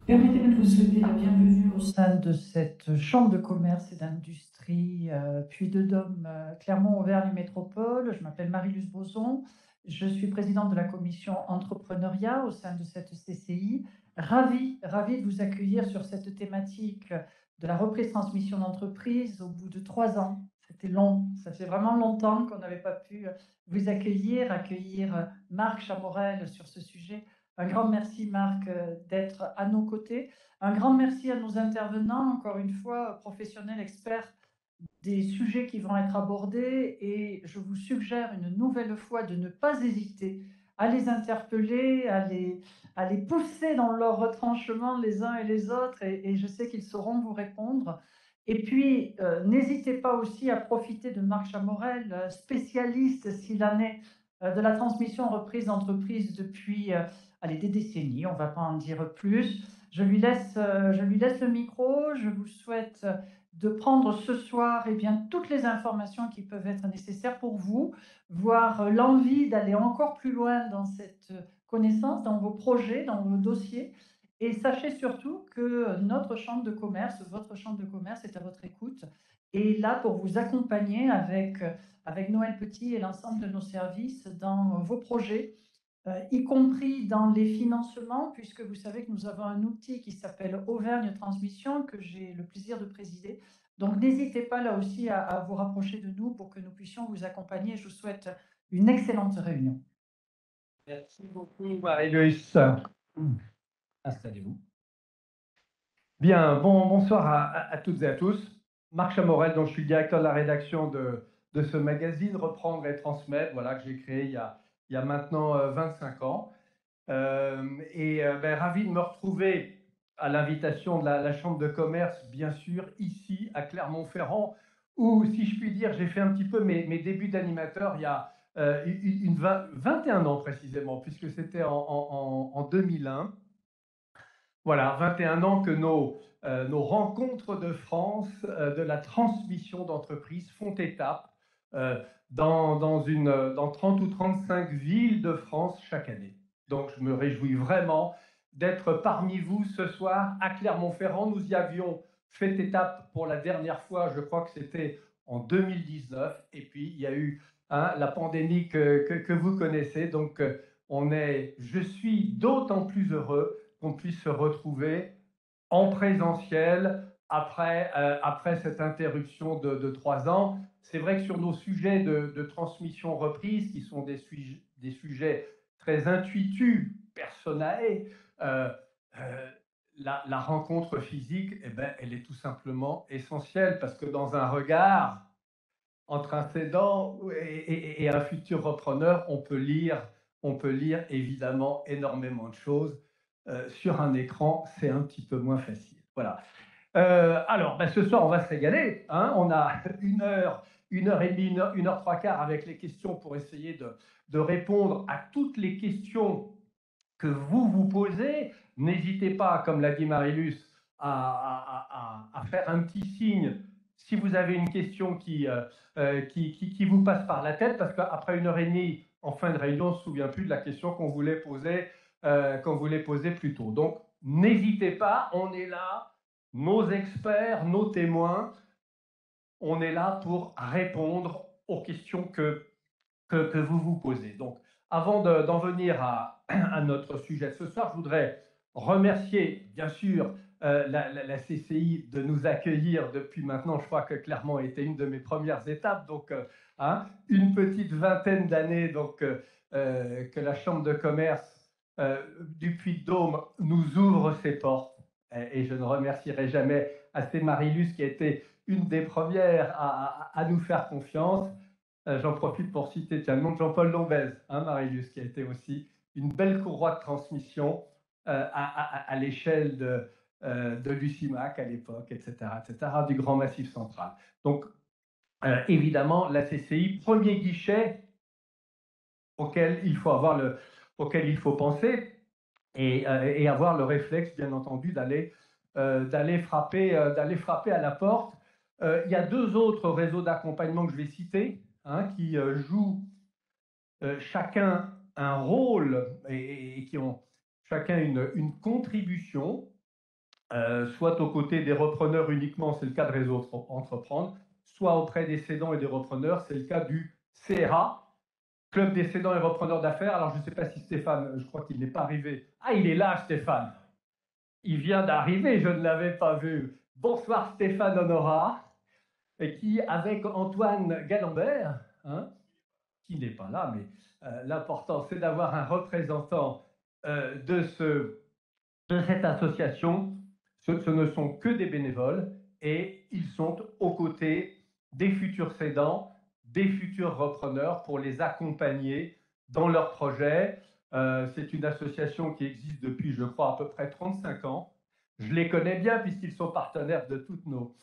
Permettez-moi de vous souhaiter la bienvenue au sein de cette chambre de commerce et d'industrie Puy-de-Dôme, Clermont-Auvergne Métropole. Je m'appelle Marie-Luce Boson. Je suis présidente de la commission entrepreneuriat au sein de cette CCI. Ravie de vous accueillir sur cette thématique de la reprise transmission d'entreprise au bout de 3 ans. C'était long, ça fait vraiment longtemps qu'on n'avait pas pu vous accueillir Marc Chamorel sur ce sujet. Un grand merci, Marc, d'être à nos côtés. Un grand merci à nos intervenants, encore une fois, professionnels, experts des sujets qui vont être abordés. Et je vous suggère une nouvelle fois de ne pas hésiter à les interpeller, à les pousser dans leur retranchement les uns et les autres. Et je sais qu'ils sauront vous répondre. Et puis, n'hésitez pas aussi à profiter de Marc Chamorel, spécialiste, s'il en est, de la transmission reprise d'entreprise depuis allez, des décennies, on ne va pas en dire plus. Je lui laisse le micro. Je vous souhaite de prendre ce soir bien, toutes les informations qui peuvent être nécessaires pour vous, voir l'envie d'aller encore plus loin dans cette connaissance, dans vos projets, dans vos dossiers. Et sachez surtout que notre chambre de commerce, votre chambre de commerce est à votre écoute et là pour vous accompagner avec Noël Petit et l'ensemble de nos services dans vos projets, y compris dans les financements, puisque vous savez que nous avons un outil qui s'appelle Auvergne Transmission, que j'ai le plaisir de présider. Donc n'hésitez pas là aussi à vous rapprocher de nous pour que nous puissions vous accompagner. Je vous souhaite une excellente réunion. Merci beaucoup, Marie-Luce. Installez-vous. Bien, bonsoir à toutes et à tous. Marc Chamorel, dont je suis le directeur de la rédaction de ce magazine, Reprendre et Transmettre, voilà, que j'ai créé il y a maintenant 25 ans. Ravi de me retrouver à l'invitation de la Chambre de commerce, bien sûr, ici à Clermont-Ferrand, où, si je puis dire, j'ai fait un petit peu mes débuts d'animateur il y a 21 ans précisément, puisque c'était en 2001. Voilà, 21 ans que nos rencontres de France, de la transmission d'entreprise font étape dans 30 ou 35 villes de France chaque année. Donc je me réjouis vraiment d'être parmi vous ce soir à Clermont-Ferrand. Nous y avions fait étape pour la dernière fois, je crois que c'était en 2019, et puis il y a eu la pandémie que vous connaissez. Donc je suis d'autant plus heureux qu'on puisse se retrouver en présentiel après cette interruption de 3 ans. C'est vrai que sur nos sujets de transmission reprise, qui sont des sujets très intuitus, personnels, euh, euh, la rencontre physique, eh ben, elle est tout simplement essentielle, parce que dans un regard entre un cédant et un futur repreneur, on peut lire évidemment énormément de choses. Sur un écran, c'est un petit peu moins facile. Voilà. Alors, ce soir, on va se régaler. Hein. On a 1 heure, 1 heure et demie, 1 heure trois quarts avec les questions pour essayer de répondre à toutes les questions que vous vous posez. N'hésitez pas, comme l'a dit Marie-Luce, à faire un petit signe si vous avez une question qui vous passe par la tête, parce qu'après 1 heure et demie, en fin de réunion, on ne se souvient plus de la question qu'on voulait poser plus tôt. Donc, n'hésitez pas, on est là, nos experts, nos témoins, on est là pour répondre aux questions que vous vous posez. Donc, avant d'en venir à notre sujet de ce soir, je voudrais remercier, bien sûr, la CCI de nous accueillir depuis maintenant, je crois que Clermont a été une de mes premières étapes, donc une petite vingtaine d'années que la Chambre de commerce du Puy-de-Dôme nous ouvre ses portes. Et je ne remercierai jamais assez Marie-Luce qui a été une des premières à nous faire confiance. J'en profite pour citer le nom de Jean-Paul Lombez, Marie-Luce, qui a été aussi une belle courroie de transmission à l'échelle de l'UCIMAC à l'époque, etc., du Grand Massif central. Donc, évidemment, la CCI, premier guichet auquel il faut penser et avoir le réflexe, bien entendu, d'aller frapper à la porte. Il y a 2 autres réseaux d'accompagnement que je vais citer, qui jouent chacun un rôle et qui ont chacun une contribution. soit aux côtés des repreneurs uniquement, c'est le cas de Réseau Entreprendre, soit auprès des cédants et des repreneurs, c'est le cas du CRA, Club des cédants et repreneurs d'affaires. Alors, je ne sais pas si Stéphane, je crois qu'il n'est pas arrivé. Ah, il est là, Stéphane. Il vient d'arriver, je ne l'avais pas vu. Bonsoir Stéphane Honorat, et qui, avec Antoine Galambert, hein, qui n'est pas là, mais l'important, c'est d'avoir un représentant de cette association. Ce ne sont que des bénévoles et ils sont aux côtés des futurs cédants, des futurs repreneurs pour les accompagner dans leurs projets. C'est une association qui existe depuis, je crois, à peu près 35 ans. Je les connais bien puisqu'ils sont partenaires de toutes nos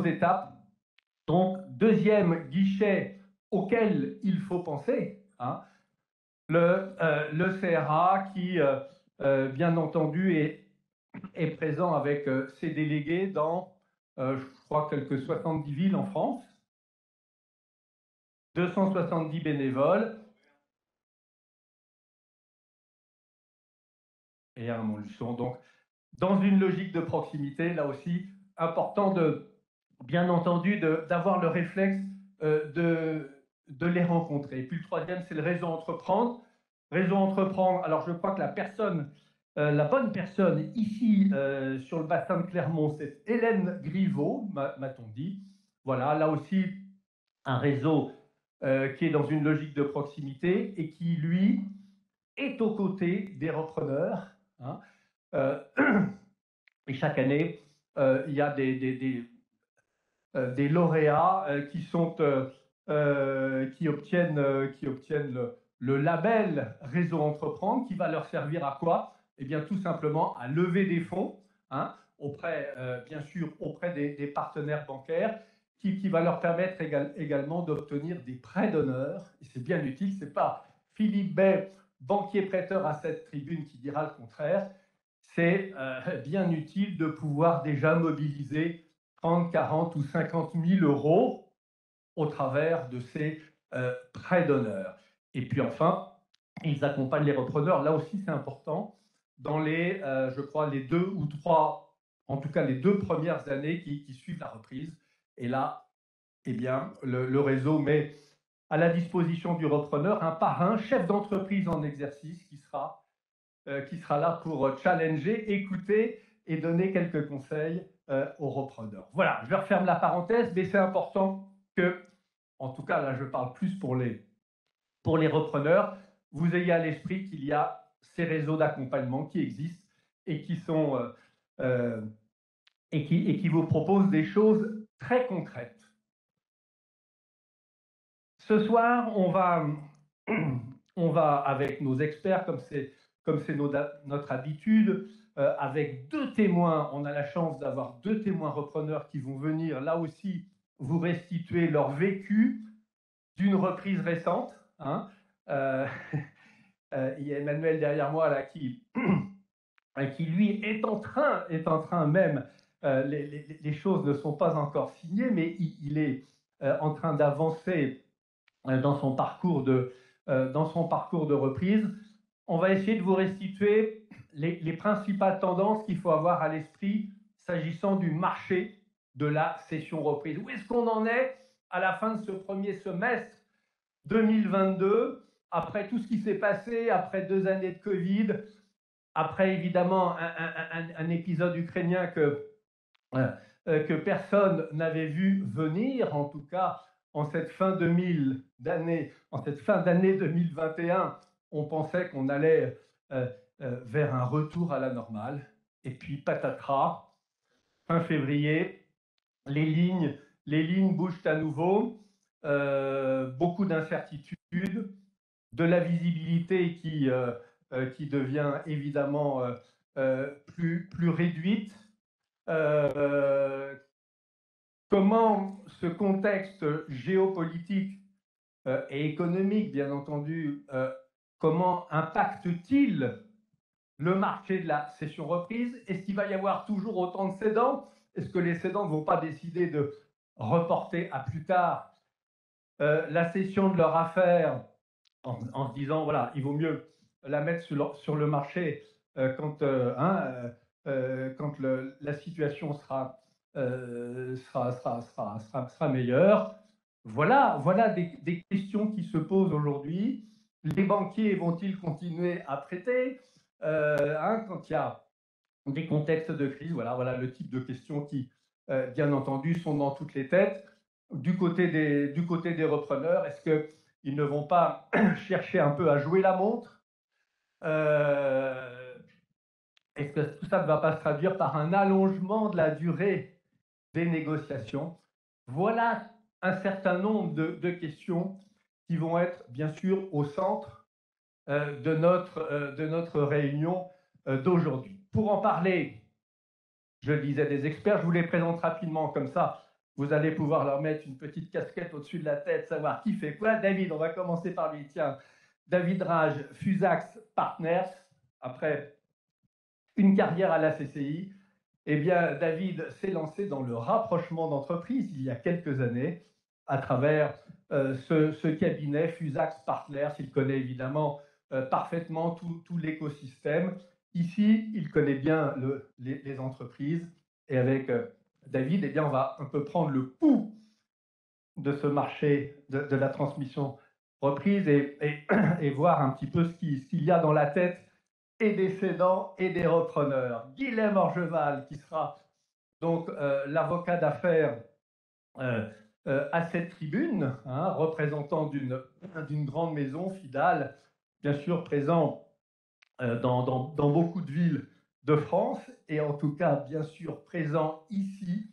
étapes. Donc, deuxième guichet auquel il faut penser, hein, le CRA qui, bien entendu, est présent avec ses délégués dans, je crois, quelques 70 villes en France, 270 bénévoles et un Montluçon. Donc, dans une logique de proximité, là aussi, important de, bien entendu, d'avoir le réflexe de les rencontrer. Et puis le troisième, c'est le réseau Entreprendre. Réseau Entreprendre, alors je crois que la bonne personne ici sur le bassin de Clermont, c'est Hélène Griveaux, m'a-t-on dit. Voilà, là aussi, un réseau qui est dans une logique de proximité et qui, lui, est aux côtés des repreneurs. Hein. Et chaque année, il y a des lauréats qui obtiennent le label Réseau Entreprendre, qui va leur servir à quoi? Eh bien, tout simplement à lever des fonds, hein, bien sûr, auprès des partenaires bancaires, qui va leur permettre également d'obtenir des prêts d'honneur. Et c'est bien utile, ce n'est pas Philippe Bay, banquier prêteur à cette tribune, qui dira le contraire. C'est bien utile de pouvoir déjà mobiliser 30, 40 ou 50 000 euros au travers de ces prêts d'honneur. Et puis enfin, ils accompagnent les repreneurs. Là aussi, c'est important. Dans je crois, les 2 ou 3, en tout cas les 2 premières années qui suivent la reprise. Et là, eh bien, le réseau met à la disposition du repreneur un parrain, chef d'entreprise en exercice, qui sera là pour challenger, écouter et donner quelques conseils aux repreneurs. Voilà, je referme la parenthèse, mais c'est important que, en tout cas là je parle plus pour les repreneurs, vous ayez à l'esprit qu'il y a ces réseaux d'accompagnement qui existent et qui sont et qui vous proposent des choses très concrètes. Ce soir, on va avec nos experts, comme c'est notre habitude, avec 2 témoins. On a la chance d'avoir 2 témoins repreneurs qui vont venir, là aussi, vous restituer leur vécu d'une reprise récente. Hein. Il y a Emmanuel derrière moi là, qui lui, est en train même, les choses ne sont pas encore signées, mais il est en train d'avancer dans son parcours de reprise. On va essayer de vous restituer les principales tendances qu'il faut avoir à l'esprit s'agissant du marché de la session reprise. Où est-ce qu'on en est à la fin de ce premier semestre 2022, après tout ce qui s'est passé, après 2 années de Covid, après évidemment un épisode ukrainien que personne n'avait vu venir, en tout cas en cette fin d'année 2021, on pensait qu'on allait vers un retour à la normale. Et puis patatras, fin février, les lignes bougent à nouveau, beaucoup d'incertitudes, de la visibilité qui devient évidemment plus réduite. Comment ce contexte géopolitique et économique, bien entendu, comment impacte-t-il le marché de la session reprise? Est-ce qu'il va y avoir toujours autant de cédants? Est-ce que les cédants ne vont pas décider de reporter à plus tard la cession de leur affaire en se disant, voilà, il vaut mieux la mettre sur le marché quand quand la situation sera meilleure. Voilà des questions qui se posent aujourd'hui. Les banquiers vont-ils continuer à prêter quand il y a des contextes de crise? Voilà le type de questions qui, bien entendu, sont dans toutes les têtes. Du côté des repreneurs, est-ce qu'ils ne vont pas chercher un peu à jouer la montre? Est-ce que tout ça ne va pas se traduire par un allongement de la durée des négociations? Voilà un certain nombre de questions qui vont être bien sûr au centre de notre réunion d'aujourd'hui. Pour en parler, je le disais, des experts, je vous les présente rapidement comme ça. Vous allez pouvoir leur mettre une petite casquette au-dessus de la tête, savoir qui fait quoi. David, on va commencer par lui. Tiens, David Rage, Fusax Partners, après une carrière à la CCI. Eh bien, David s'est lancé dans le rapprochement d'entreprises il y a quelques années à travers ce cabinet Fusax Partners. Il connaît évidemment parfaitement tout l'écosystème. Ici, il connaît bien les entreprises. Et avec David, eh bien, on va un peu prendre le pouls de ce marché de la transmission reprise et voir un petit peu ce qu'il y a dans la tête et des cédants et des repreneurs. Guilhem Orgeval, qui sera donc l'avocat d'affaires à cette tribune, hein, représentant d'une grande maison, Fidal, bien sûr présent dans beaucoup de villes de France, et en tout cas, bien sûr, présent ici,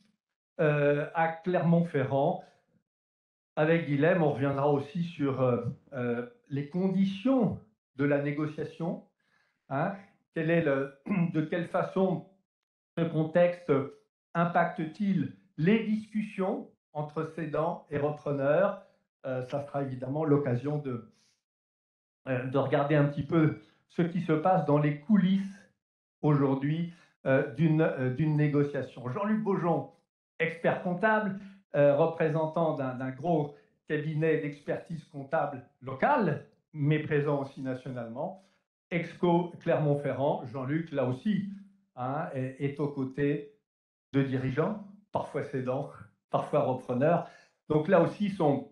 à Clermont-Ferrand. Avec Guilhem, on reviendra aussi sur les conditions de la négociation. Hein, de quelle façon ce contexte impacte-t-il les discussions entre cédants et repreneurs? Ça sera évidemment l'occasion de regarder un petit peu ce qui se passe dans les coulisses aujourd'hui d'une négociation. Jean-Luc Beaujon, expert comptable, représentant d'un gros cabinet d'expertise comptable local, mais présent aussi nationalement. Exco Clermont-Ferrand, Jean-Luc, là aussi, hein, est aux côtés de dirigeants, parfois cédants, parfois repreneurs. Donc là aussi, son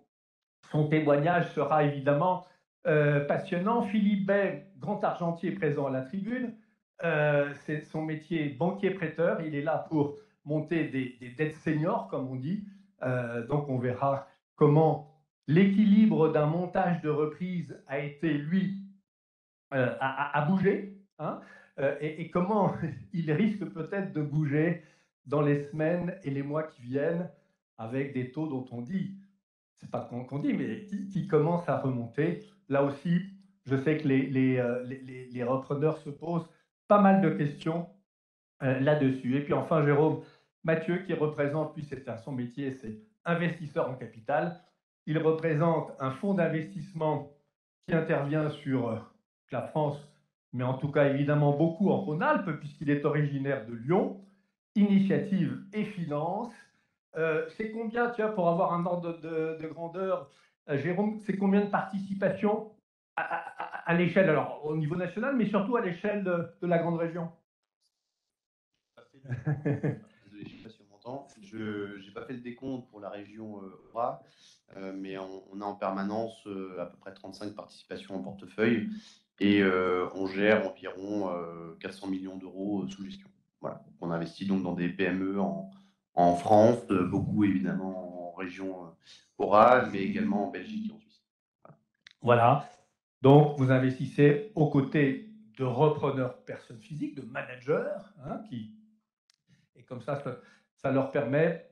témoignage sera évidemment passionnant. Philippe Bay, grand argentier présent à la tribune, c'est son métier banquier-prêteur. Il est là pour monter des dettes seniors, comme on dit. Donc on verra comment l'équilibre d'un montage de reprise a été, lui, à bouger, hein, et comment il risque peut-être de bouger dans les semaines et les mois qui viennent, avec des taux dont on dit, c'est pas qu'on dit, mais qui commencent à remonter. Là aussi, je sais que les repreneurs se posent pas mal de questions là-dessus. Et puis enfin, Jérôme Mathieu, qui représente, lui, c'est son métier, c'est investisseur en capital. Il représente un fonds d'investissement qui intervient sur la France, mais en tout cas évidemment beaucoup en Rhône-Alpes, puisqu'il est originaire de Lyon. Initiative et finance. C'est combien, tu vois, pour avoir un ordre de grandeur, Jérôme, c'est combien de participations à l'échelle, alors au niveau national, mais surtout à l'échelle de la grande région? Désolé, je ne sais pas si on m'entend. Je n'ai pas fait le décompte pour la région Aura, mais on a en permanence à peu près 35 participations en portefeuille et on gère environ 400 millions d'euros sous gestion. Voilà. On investit donc dans des PME en France, beaucoup évidemment en région Aura, mais également en Belgique et en Suisse. Voilà. Donc, vous investissez aux côtés de repreneurs personnes physiques, de managers, hein, et comme ça leur permet,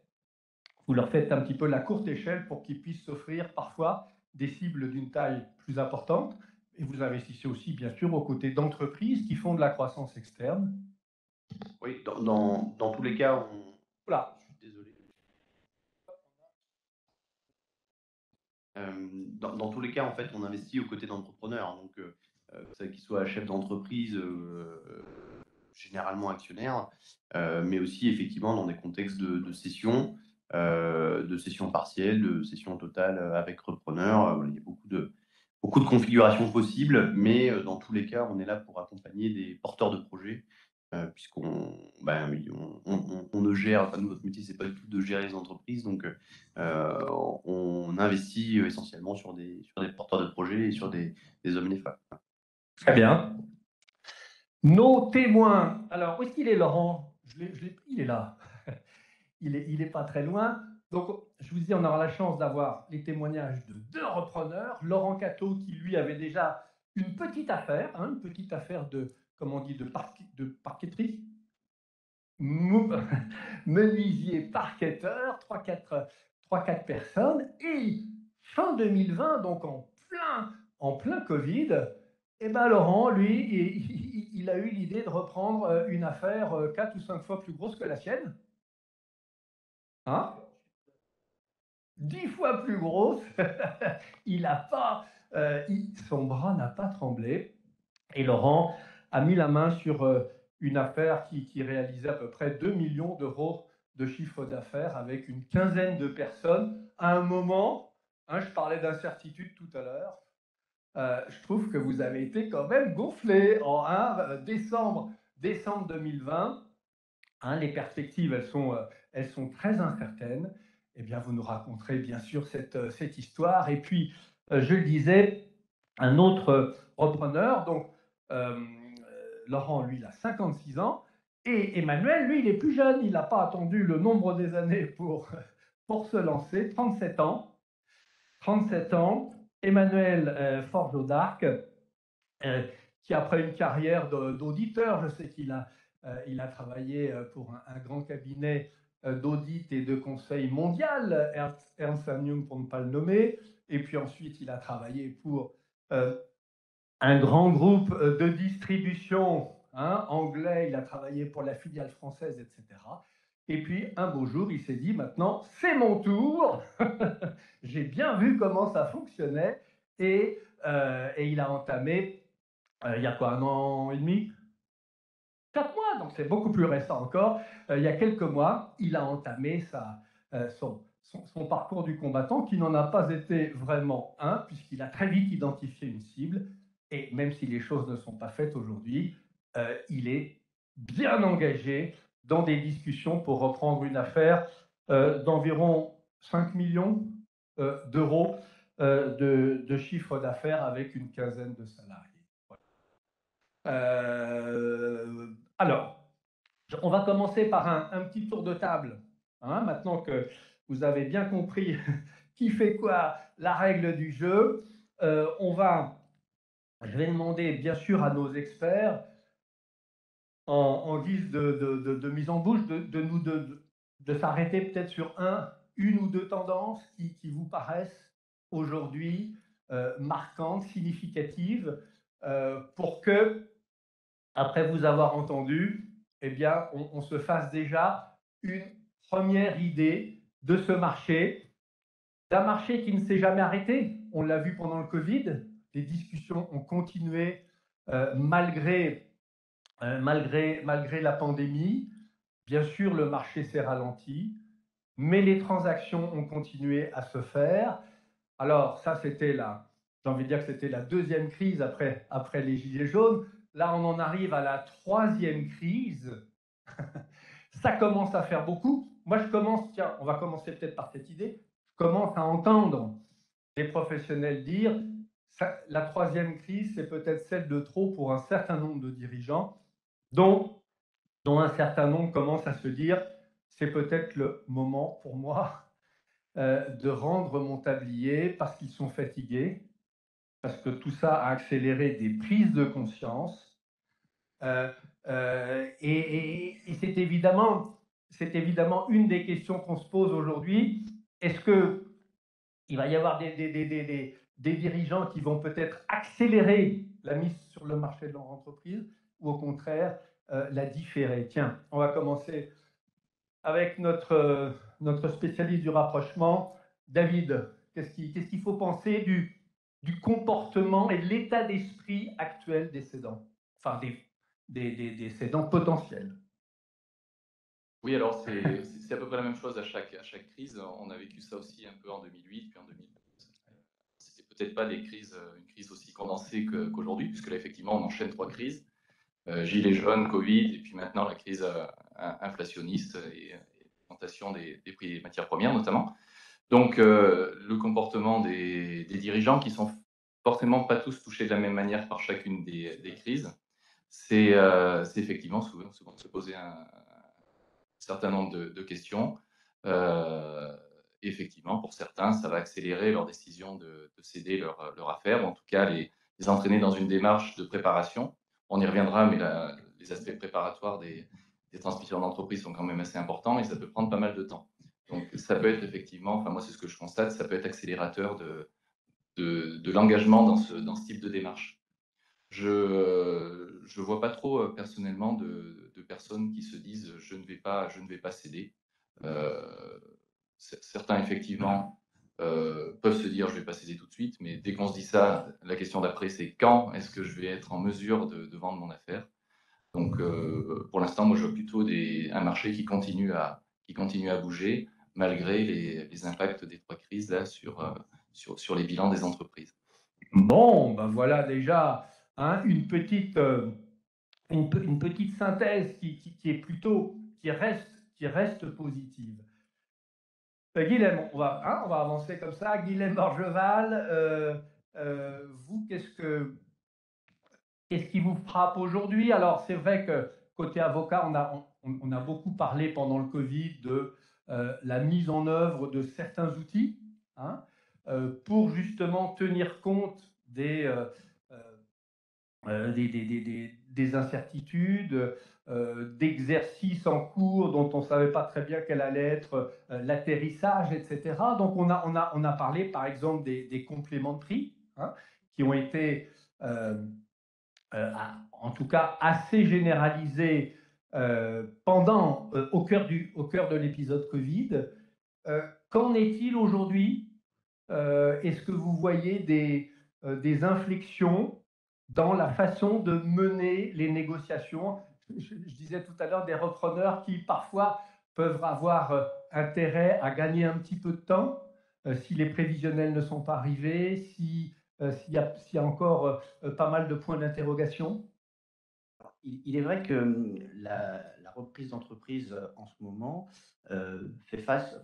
vous leur faites un petit peu la courte échelle pour qu'ils puissent s'offrir parfois des cibles d'une taille plus importante. Et vous investissez aussi, bien sûr, aux côtés d'entreprises qui font de la croissance externe. Oui, dans tous les cas, Voilà. Je suis désolé. Dans tous les cas, en fait, on investit aux côtés d'entrepreneurs. Donc, qu'ils soient chefs d'entreprise, généralement actionnaires, mais aussi effectivement dans des contextes de cession partielle, de cession totale avec repreneur. Voilà, il y a beaucoup de configurations possibles, mais dans tous les cas, on est là pour accompagner des porteurs de projets puisqu'on ben, oui, on ne gère, enfin, nous, notre métier, c'est pas du tout de gérer les entreprises, donc on investit essentiellement sur des porteurs de projets et sur des hommes et des femmes. Très bien. Nos témoins. Alors, où est-ce qu'il est, Laurent? Il est là. Il est pas très loin. Donc, je vous dis, on aura la chance d'avoir les témoignages de 2 repreneurs. Laurent Cateau, qui lui avait déjà une petite affaire, hein, une petite affaire de, comment on dit, de parqueterie, menuisier parquetteur, 3-4 personnes. Et fin 2020, donc en plein Covid, eh ben Laurent, lui, il a eu l'idée de reprendre une affaire 4 ou 5 fois plus grosse que la sienne. Hein? 10 fois plus grosse. Il a pas, son bras n'a pas tremblé. Et Laurent a mis la main sur une affaire qui réalisait à peu près 2 millions d'euros de chiffre d'affaires avec une quinzaine de personnes. À un moment, hein, je parlais d'incertitude tout à l'heure, je trouve que vous avez été quand même gonflé en décembre 2020. Hein, les perspectives, elles sont très incertaines. Eh bien, vous nous raconterez bien sûr cette histoire. Et puis, je le disais, un autre repreneur, donc Laurent, lui, il a 56 ans, et Emmanuel, lui, il est plus jeune. Il n'a pas attendu le nombre des années pour se lancer, 37 ans. 37 ans, Emmanuel Forgeot d'Arc, qui après une carrière d'auditeur, je sais il a travaillé pour un grand cabinet d'audit et de conseil mondial, Ernst Young pour ne pas le nommer, et puis ensuite il a travaillé pour un grand groupe de distribution anglais, il a travaillé pour la filiale française, etc. Et puis un beau jour, il s'est dit, maintenant c'est mon tour, j'ai bien vu comment ça fonctionnait, et il a entamé il y a quoi, 1 an et demi? 4 mois, donc c'est beaucoup plus récent encore. Il y a quelques mois, il a entamé son parcours du combattant, qui n'en a pas été vraiment un, puisqu'il a très vite identifié une cible. Et même si les choses ne sont pas faites aujourd'hui, il est bien engagé dans des discussions pour reprendre une affaire d'environ 5 millions d'euros de chiffre d'affaires avec une quinzaine de salariés. Alors, on va commencer par un petit tour de table. Hein, maintenant que vous avez bien compris qui fait quoi, la règle du jeu, je vais demander bien sûr à nos experts, en guise de mise en bouche, de s'arrêter peut-être sur une ou deux tendances qui vous paraissent aujourd'hui marquantes, significatives, pour que, après vous avoir entendu, eh bien, on se fasse déjà une première idée de ce marché, d'un marché qui ne s'est jamais arrêté. On l'a vu pendant le Covid, les discussions ont continué malgré la pandémie. Bien sûr, le marché s'est ralenti, mais les transactions ont continué à se faire. Alors, ça, j'ai envie de dire que c'était la deuxième crise après les Gilets jaunes. Là, on en arrive à la troisième crise. Ça commence à faire beaucoup. Moi, on va commencer peut-être par cette idée. Je commence à entendre des professionnels dire la troisième crise, c'est peut-être celle de trop pour un certain nombre de dirigeants, dont un certain nombre commence à se dire c'est peut-être le moment pour moi de rendre mon tablier parce qu'ils sont fatigués, parce que tout ça a accéléré des prises de conscience. Et c'est évidemment une des questions qu'on se pose aujourd'hui. Est-ce qu'il va y avoir des dirigeants qui vont peut-être accélérer la mise sur le marché de leur entreprise ou au contraire la différer? Tiens, on va commencer avec notre spécialiste du rapprochement, David. Qu'est-ce qu'il faut penser du comportement et de l'état d'esprit actuel des cédants, enfin des cédants potentiels? Oui, alors c'est à peu près la même chose à chaque crise. On a vécu ça aussi un peu en 2008, puis en 2012. C'était peut-être pas une crise aussi condensée qu'aujourd'hui, puisque là, effectivement, on enchaîne 3 crises. gilets jaunes, Covid, et puis maintenant la crise inflationniste et l'augmentation des prix des matières premières notamment. Donc, le comportement des dirigeants qui sont forcément pas tous touchés de la même manière par chacune des crises, c'est effectivement souvent de se poser un certain nombre de questions. Effectivement, pour certains, ça va accélérer leur décision de céder leur affaire, ou en tout cas les entraîner dans une démarche de préparation. On y reviendra, mais les aspects préparatoires des transmissions d'entreprise sont quand même assez importants et ça peut prendre pas mal de temps. Donc, ça peut être effectivement, enfin moi c'est ce que je constate, ça peut être accélérateur de l'engagement dans ce type de démarche. Je vois pas trop personnellement de personnes qui se disent je ne vais pas céder. Certains effectivement peuvent se dire je vais pas céder tout de suite, mais dès qu'on se dit ça, la question d'après c'est quand est-ce que je vais être en mesure de vendre mon affaire. Donc pour l'instant, moi je vois plutôt un marché qui continue à bouger malgré les impacts des 3 crises là sur les bilans des entreprises. Bon, ben voilà déjà hein, une petite synthèse qui est plutôt, qui reste positive. Guilhem, on va avancer comme ça. Guilhem Orgeval, vous, qu'est-ce qui vous frappe aujourd'hui? Alors, c'est vrai que côté avocat, on a beaucoup parlé pendant le Covid de la mise en œuvre de certains outils hein, pour justement tenir compte des incertitudes, d'exercices en cours dont on ne savait pas très bien quel allait être l'atterrissage, etc. Donc on a parlé par exemple des compléments de prix hein, qui ont été en tout cas assez généralisés au cœur de l'épisode Covid. Qu'en est-il aujourd'hui? Est-ce que vous voyez des inflexions dans la façon de mener les négociations? Je disais tout à l'heure des repreneurs qui parfois peuvent avoir intérêt à gagner un petit peu de temps si les prévisionnels ne sont pas arrivés, s'il y a encore pas mal de points d'interrogation. Il est vrai que la reprise d'entreprise en ce moment fait face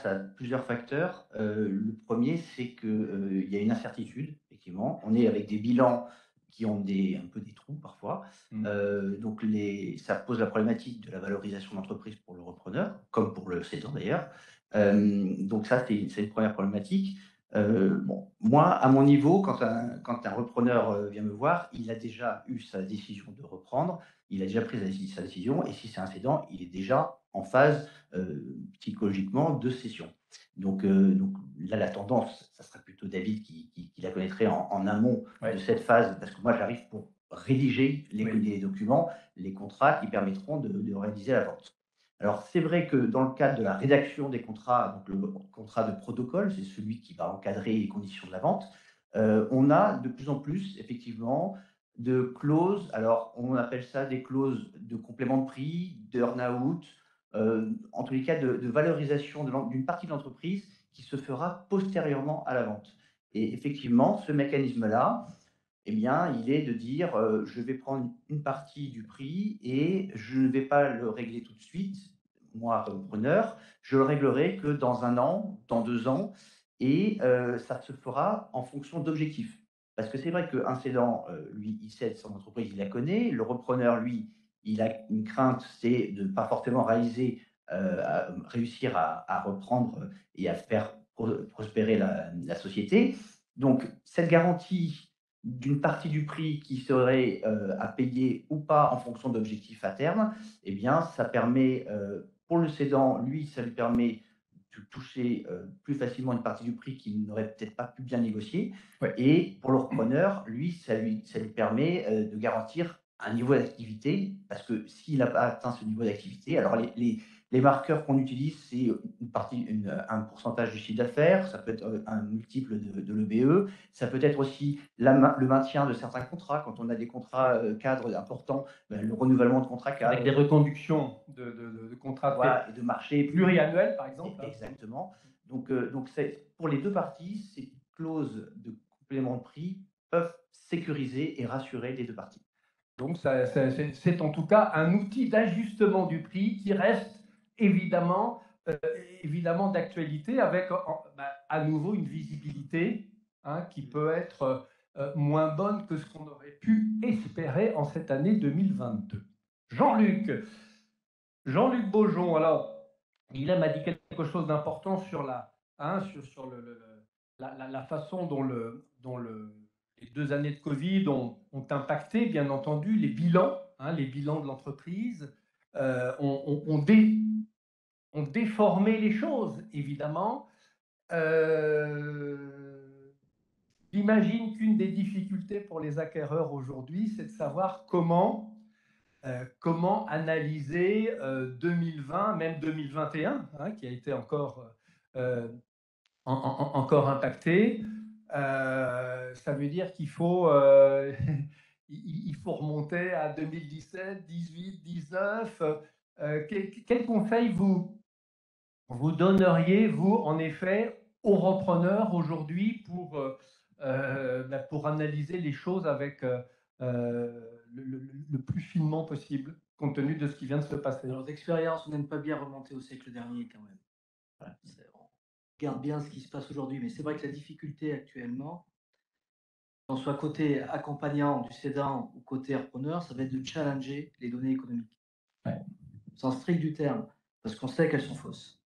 à plusieurs facteurs. Le premier, c'est qu'il y a une incertitude, effectivement. On est avec des bilans qui ont un peu des trous parfois. Donc ça pose la problématique de la valorisation d'entreprise pour le repreneur, comme pour le cédant d'ailleurs. Donc ça, c'est une première problématique. Bon, moi, à mon niveau, quand un repreneur vient me voir, il a déjà eu sa décision de reprendre, il a déjà pris sa décision, et si c'est un cédant, il est déjà en phase psychologiquement de cession. Donc là, la tendance, ça serait plutôt David qui la connaîtrait en amont de cette phase, parce que moi, j'arrive pour rédiger les documents, les contrats qui permettront de réaliser la vente. Alors, c'est vrai que dans le cadre de la rédaction des contrats, donc le contrat de protocole, c'est celui qui va encadrer les conditions de la vente, on a de plus en plus, effectivement, de clauses. Alors, on appelle ça des clauses de complément de prix, d'earn-out, en tous les cas de valorisation d'une partie de l'entreprise qui se fera postérieurement à la vente. Et effectivement, ce mécanisme-là, eh bien, il est de dire je vais prendre une partie du prix et je ne vais pas le régler tout de suite, moi, repreneur, je le réglerai que dans 1 an, dans 2 ans, et ça se fera en fonction d'objectifs. Parce que c'est vrai qu'un cédant, lui, il cède son entreprise, il la connaît. Le repreneur, lui, il a une crainte, c'est de ne pas forcément réussir à reprendre et à faire prospérer la société. Donc, cette garantie d'une partie du prix qui serait à payer ou pas en fonction d'objectifs à terme, eh bien, ça permet, pour le cédant, lui, ça lui permet de toucher plus facilement une partie du prix qu'il n'aurait peut-être pas pu bien négocier. Ouais. Et pour le repreneur, lui, ça lui permet de garantir un niveau d'activité, parce que s'il n'a pas atteint ce niveau d'activité, alors les marqueurs qu'on utilise, c'est un pourcentage du chiffre d'affaires, ça peut être un multiple de l'EBE, ça peut être aussi le maintien de certains contrats. Quand on a des contrats cadres importants, le renouvellement de contrats cadres. Avec des reconductions de contrats voilà, et de marché pluriannuels, par exemple. Exactement. Donc pour les deux parties, ces clauses de complément de prix peuvent sécuriser et rassurer les deux parties. Donc, c'est en tout cas un outil d'ajustement du prix qui reste évidemment, évidemment d'actualité avec à nouveau une visibilité qui peut être moins bonne que ce qu'on aurait pu espérer en cette année 2022. Jean-Luc Beaujon, alors, il m'a dit quelque chose d'important sur sur la façon dont les 2 années de Covid ont impacté, bien entendu, les bilans de l'entreprise, ont déformé les choses, évidemment. J'imagine qu'une des difficultés pour les acquéreurs aujourd'hui, c'est de savoir comment analyser 2020, même 2021, qui a été encore impacté. Ça veut dire qu'il faut, il faut remonter à 2017, 18, 19. Quel conseil vous donneriez, vous, en effet, aux repreneurs aujourd'hui pour analyser les choses avec le plus finement possible, compte tenu de ce qui vient de se passer? Alors, d'expérience, on n'aime pas bien remonter au siècle dernier quand même. Voilà, on regarde bien ce qui se passe aujourd'hui, mais c'est vrai que la difficulté actuellement, qu'on soit côté accompagnant du cédant ou côté repreneur, ça va être de challenger les données économiques. Ouais. Au sens strict du terme, parce qu'on sait qu'elles sont fausses.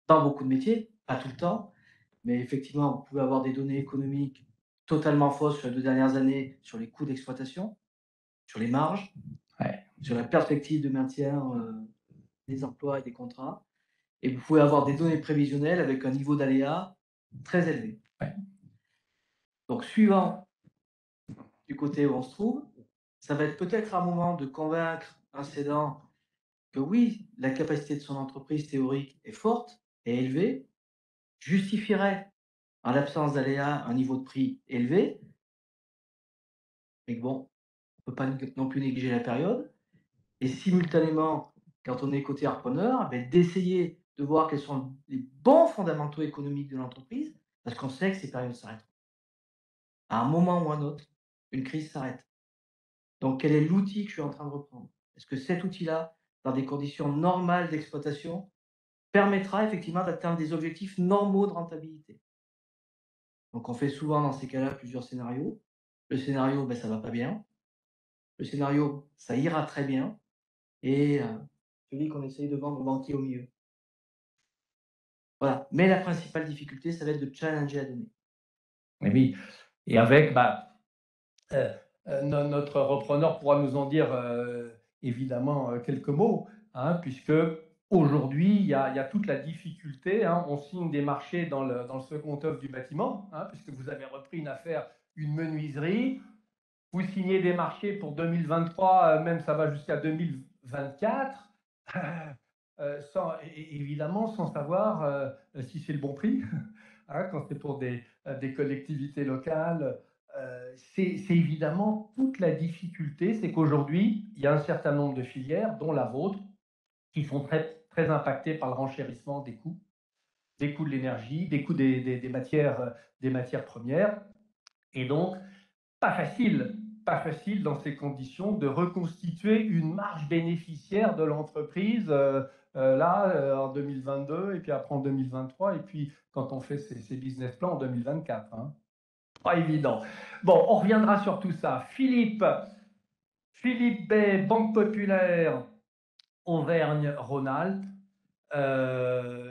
Dans beaucoup de métiers, pas tout le temps, mais effectivement, vous pouvez avoir des données économiques totalement fausses sur les 2 dernières années, sur les coûts d'exploitation, sur les marges, sur la perspective de maintien des emplois et des contrats. Et vous pouvez avoir des données prévisionnelles avec un niveau d'aléa très élevé. Ouais. Donc, suivant du côté où on se trouve, ça va être peut-être un moment de convaincre un cédant que oui, la capacité de son entreprise théorique est forte et élevée, justifierait, en l'absence d'aléa, un niveau de prix élevé, mais que bon, on ne peut pas non plus négliger la période. Et simultanément, quand on est côté repreneur, d'essayer de voir quels sont les bons fondamentaux économiques de l'entreprise, parce qu'on sait que ces périodes s'arrêtent. À un moment ou un autre, une crise s'arrête. Donc, quel est l'outil que je suis en train de reprendre? Est-ce que cet outil-là, dans des conditions normales d'exploitation, permettra effectivement d'atteindre des objectifs normaux de rentabilité? Donc, on fait souvent dans ces cas-là plusieurs scénarios. Le scénario, ça va pas bien. Le scénario, ça ira très bien. Et celui qu'on essaye de vendre au banquier au milieu. Voilà. Mais la principale difficulté, ça va être de challenger la donnée. Oui, et avec, notre repreneur pourra nous en dire évidemment quelques mots, puisque aujourd'hui, il y a toute la difficulté. On signe des marchés dans le second œuvre du bâtiment, puisque vous avez repris une affaire, une menuiserie. Vous signez des marchés pour 2023, même ça va jusqu'à 2024, évidemment sans savoir si c'est le bon prix, quand c'est pour des collectivités locales. C'est évidemment toute la difficulté, c'est qu'aujourd'hui, il y a un certain nombre de filières, dont la vôtre, qui sont très, très impactées par le renchérissement des coûts de l'énergie, des coûts des matières premières. Et donc, pas facile dans ces conditions de reconstituer une marge bénéficiaire de l'entreprise en 2022 et puis après en 2023 et puis quand on fait ses business plans en 2024. Pas évident. Bon, on reviendra sur tout ça. Philippe Bay, Banque Populaire, Auvergne-Rhône-Alpes.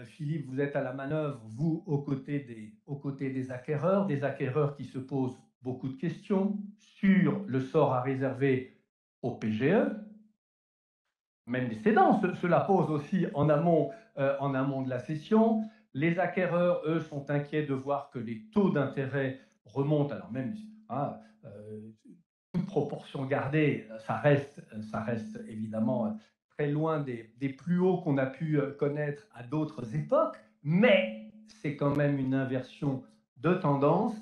Philippe, vous êtes à la manœuvre, vous, aux côtés des acquéreurs qui se posent beaucoup de questions sur le sort à réserver au PGE. Même les cédants se la posent aussi en amont de la cession. Les acquéreurs, eux, sont inquiets de voir que les taux d'intérêt remontent. Alors même, toute proportion gardée, ça reste évidemment très loin des plus hauts qu'on a pu connaître à d'autres époques, mais c'est quand même une inversion de tendance.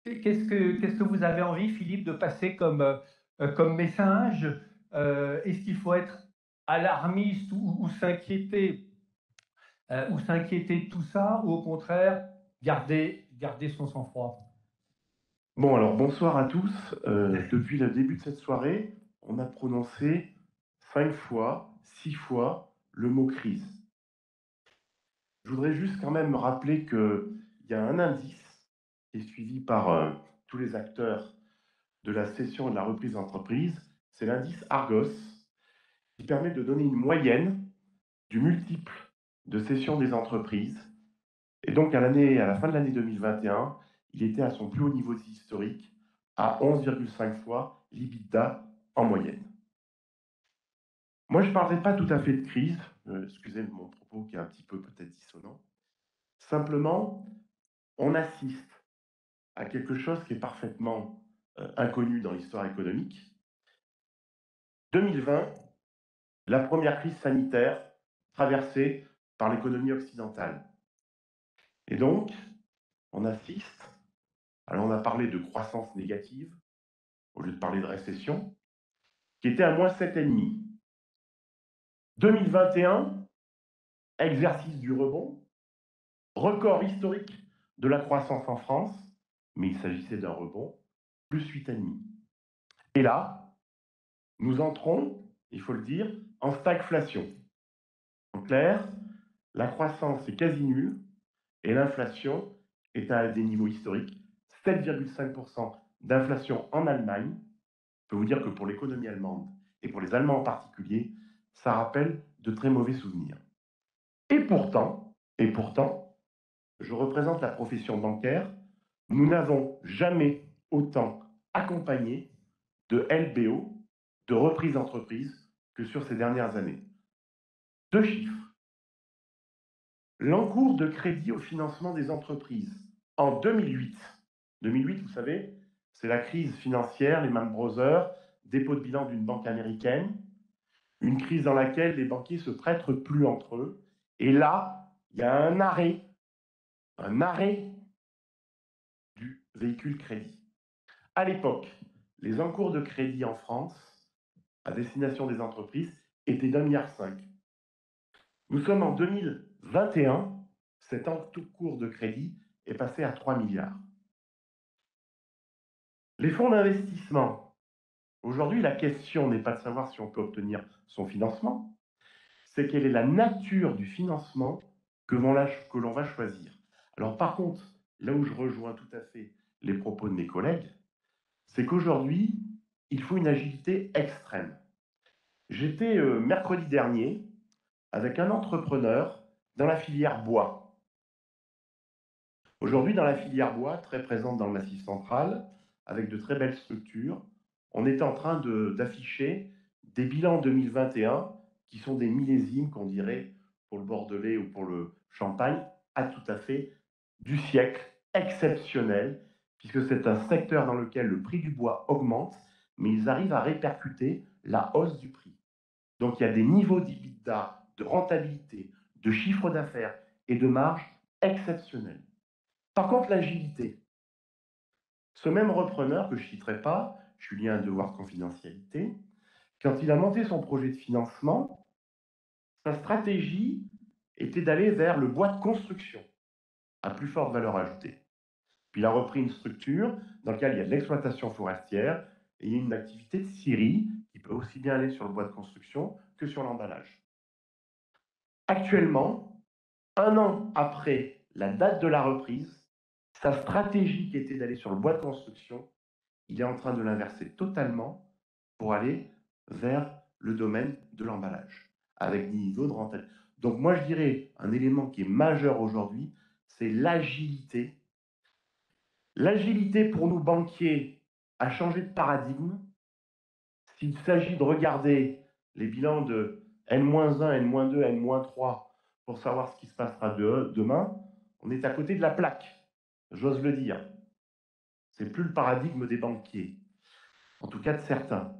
Qu'est-ce que vous avez envie, Philippe, de passer comme message? Est-ce qu'il faut être alarmiste ou s'inquiéter de tout ça, ou au contraire garder son sang-froid? Bon, alors bonsoir à tous. Depuis le début de cette soirée, on a prononcé 5 fois, 6 fois le mot crise. Je voudrais juste quand même rappeler qu'il y a un indice qui est suivi par tous les acteurs de la cession et de la reprise d'entreprise, c'est l'indice Argos, qui permet de donner une moyenne du multiple de cession des entreprises. Et donc à la fin de l'année 2021, il était à son plus haut niveau historique, à 11,5 fois l'EBITDA en moyenne. Moi, je ne parlerai pas tout à fait de crise, excusez mon propos qui est un petit peu peut-être dissonant. Simplement, on assiste à quelque chose qui est parfaitement inconnu dans l'histoire économique. 2020, la première crise sanitaire traversée par l'économie occidentale. Et donc, on assiste, alors on a parlé de croissance négative, au lieu de parler de récession, qui était à moins 7,5. 2021, exercice du rebond, record historique de la croissance en France, mais il s'agissait d'un rebond, plus 8,5. Et là, nous entrons, il faut le dire, en stagflation. En clair, la croissance est quasi nulle et l'inflation est à des niveaux historiques, 7,5% d'inflation en Allemagne. Je peux vous dire que pour l'économie allemande, et pour les Allemands en particulier, ça rappelle de très mauvais souvenirs. Et pourtant, je représente la profession bancaire, nous n'avons jamais autant accompagné de LBO, de reprise d'entreprise, que sur ces dernières années. 2 chiffres. L'encours de crédit au financement des entreprises en 2008. 2008, vous savez, c'est la crise financière, Lehman Brothers, dépôt de bilan d'une banque américaine, une crise dans laquelle les banquiers se prêtent plus entre eux. Et là, il y a un arrêt du véhicule crédit. À l'époque, les encours de crédit en France, à destination des entreprises, étaient d'1,5 milliard. Nous sommes en 2021, cet encours de crédit est passé à 3 milliards. Les fonds d'investissement. Aujourd'hui, la question n'est pas de savoir si on peut obtenir son financement, c'est quelle est la nature du financement que l'on va choisir. Alors par contre, là où je rejoins tout à fait les propos de mes collègues, c'est qu'aujourd'hui, il faut une agilité extrême. J'étais mercredi dernier avec un entrepreneur dans la filière bois. Aujourd'hui, dans la filière bois, très présente dans le Massif central, avec de très belles structures, on est en train d'afficher des bilans 2021 qui sont des millésimes, qu'on dirait, pour le Bordelais ou pour le Champagne, à tout à fait du siècle, exceptionnel, puisque c'est un secteur dans lequel le prix du bois augmente, mais ils arrivent à répercuter la hausse du prix. Donc il y a des niveaux d'EBITDA, de rentabilité, de chiffre d'affaires et de marge exceptionnels. Par contre, l'agilité. Ce même repreneur, que je ne citerai pas, Julien Devoir Confidentialité, quand il a monté son projet de financement, sa stratégie était d'aller vers le bois de construction, à plus forte valeur ajoutée. Puis il a repris une structure dans laquelle il y a de l'exploitation forestière et il y a une activité de scierie qui peut aussi bien aller sur le bois de construction que sur l'emballage. Actuellement, 1 an après la date de la reprise, sa stratégie qui était d'aller sur le bois de construction, il est en train de l'inverser totalement pour aller vers le domaine de l'emballage, avec des niveaux de rentabilité. Donc moi, je dirais, un élément qui est majeur aujourd'hui, c'est l'agilité. L'agilité pour nous banquiers a changé de paradigme. S'il s'agit de regarder les bilans de N-1, N-2, N-3 pour savoir ce qui se passera demain, on est à côté de la plaque, j'ose le dire. C'est plus le paradigme des banquiers, en tout cas de certains.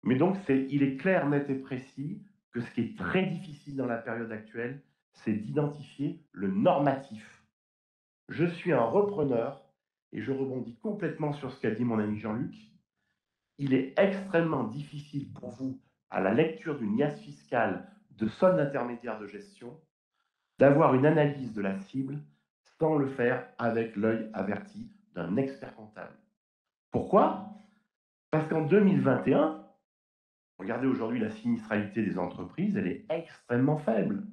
Mais donc, il est clair, net et précis que ce qui est très difficile dans la période actuelle, c'est d'identifier le normatif. Je suis un repreneur, et je rebondis complètement sur ce qu'a dit mon ami Jean-Luc. Il est extrêmement difficile pour vous, à la lecture d'une IAS fiscale de solde intermédiaire de gestion, d'avoir une analyse de la cible sans le faire avec l'œil averti d'un expert comptable. Pourquoi? Parce qu'en 2021, regardez aujourd'hui la sinistralité des entreprises, elle est extrêmement faible.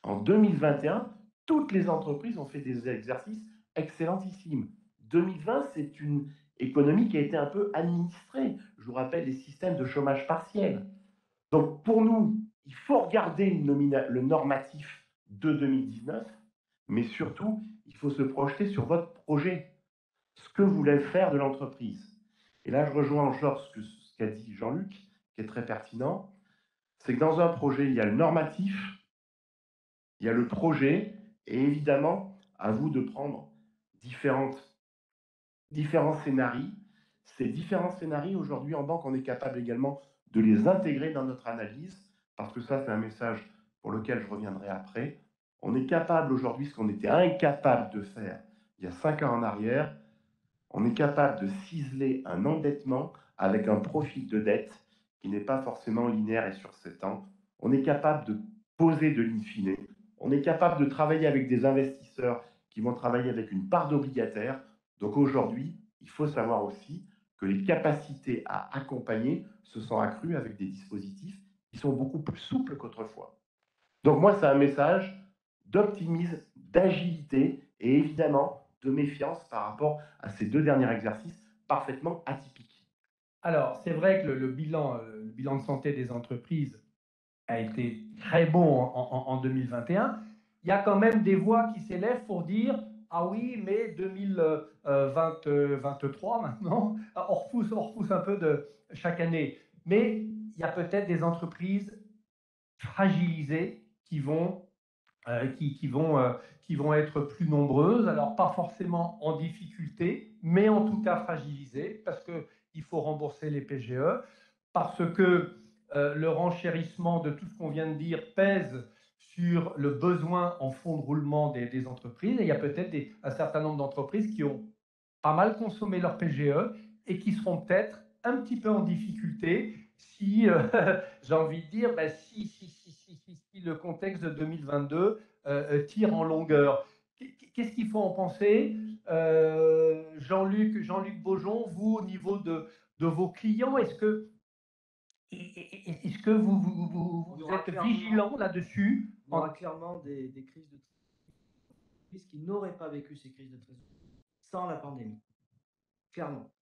En 2021, toutes les entreprises ont fait des exercices excellentissimes. 2020, c'est une économie qui a été un peu administrée. Je vous rappelle les systèmes de chômage partiel. Donc pour nous, il faut regarder le normatif de 2019, mais surtout, il faut se projeter sur votre projet, ce que vous voulez faire de l'entreprise. Et là, je rejoins encore ce qu'a dit Jean-Luc, qui est très pertinent, c'est que dans un projet, il y a le normatif, il y a le projet, et évidemment, à vous de prendre différents scénarios. Ces différents scénarios, aujourd'hui, en banque, on est capable également de les intégrer dans notre analyse, parce que ça, c'est un message pour lequel je reviendrai après. On est capable aujourd'hui, ce qu'on était incapable de faire il y a 5 ans en arrière, on est capable de ciseler un endettement avec un profil de dette qui n'est pas forcément linéaire et sur 7 ans. On est capable de poser de l'in fine. On est capable de travailler avec des investisseurs qui vont travailler avec une part d'obligataire. Donc aujourd'hui, il faut savoir aussi que les capacités à accompagner se sont accrues avec des dispositifs qui sont beaucoup plus souples qu'autrefois. Donc moi, c'est un message d'optimisme, d'agilité et évidemment de méfiance par rapport à ces 2 derniers exercices parfaitement atypiques. Alors, c'est vrai que le bilan de santé des entreprises a été très bon en 2021. Il y a quand même des voix qui s'élèvent pour dire ah oui, mais 2023 maintenant, on repousse un peu de chaque année. Mais il y a peut-être des entreprises fragilisées qui vont être plus nombreuses, alors pas forcément en difficulté, mais en tout cas fragilisées, parce qu'il faut rembourser les PGE, parce que le renchérissement de tout ce qu'on vient de dire pèse sur le besoin en fonds de roulement des entreprises, et il y a peut-être un certain nombre d'entreprises qui ont pas mal consommé leur PGE et qui seront peut-être un petit peu en difficulté si, j'ai envie de dire, si le contexte de 2022 tire en longueur. Qu'est-ce qu'il faut en penser? Jean-Luc Beaujon, vous, au niveau de vos clients, est-ce que vous êtes vigilant là-dessus? Il y aura clairement des crises de trésorerie qui n'auraient pas vécu ces crises de trésorerie sans la pandémie. Clairement.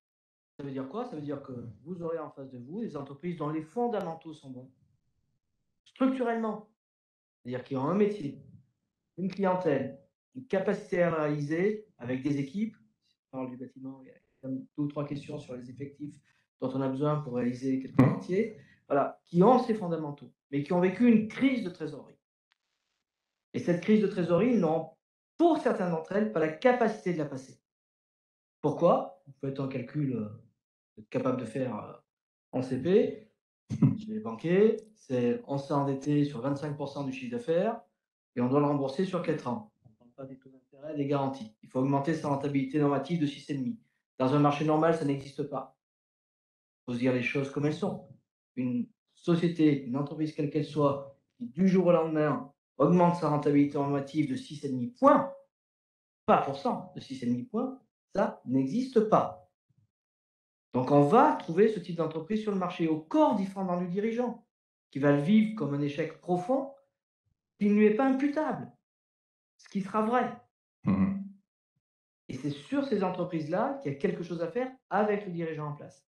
Ça veut dire quoi? Ça veut dire que vous aurez en face de vous des entreprises dont les fondamentaux sont bons, structurellement. C'est-à-dire qui ont un métier, une clientèle, une capacité à réaliser avec des équipes. Si on parle du bâtiment, il y a 2 ou 3 questions sur les effectifs dont on a besoin pour réaliser quelques métiers. Voilà, qui ont ces fondamentaux, mais qui ont vécu une crise de trésorerie. Et cette crise de trésorerie, ils n'ont, pour certaines d'entre elles, pas la capacité de la passer. Pourquoi? Vous pouvez être en calcul, être capable de faire en CP, chez les banquiers, c'est on s'est endetté sur 25% du chiffre d'affaires et on doit le rembourser sur 4 ans. On ne parle pas des taux d'intérêt, des garanties. Il faut augmenter sa rentabilité normative de 6,5. Dans un marché normal, ça n'existe pas. Il faut se dire les choses comme elles sont. Une société, une entreprise quelle qu'elle soit, qui du jour au lendemain augmente sa rentabilité normative de 6,5 points, pas pour cent, de 6,5 points, ça n'existe pas. Donc on va trouver ce type d'entreprise sur le marché, au corps différent du dirigeant, qui va le vivre comme un échec profond, qui ne lui est pas imputable, ce qui sera vrai. Et c'est sur ces entreprises-là qu'il y a quelque chose à faire avec le dirigeant en place.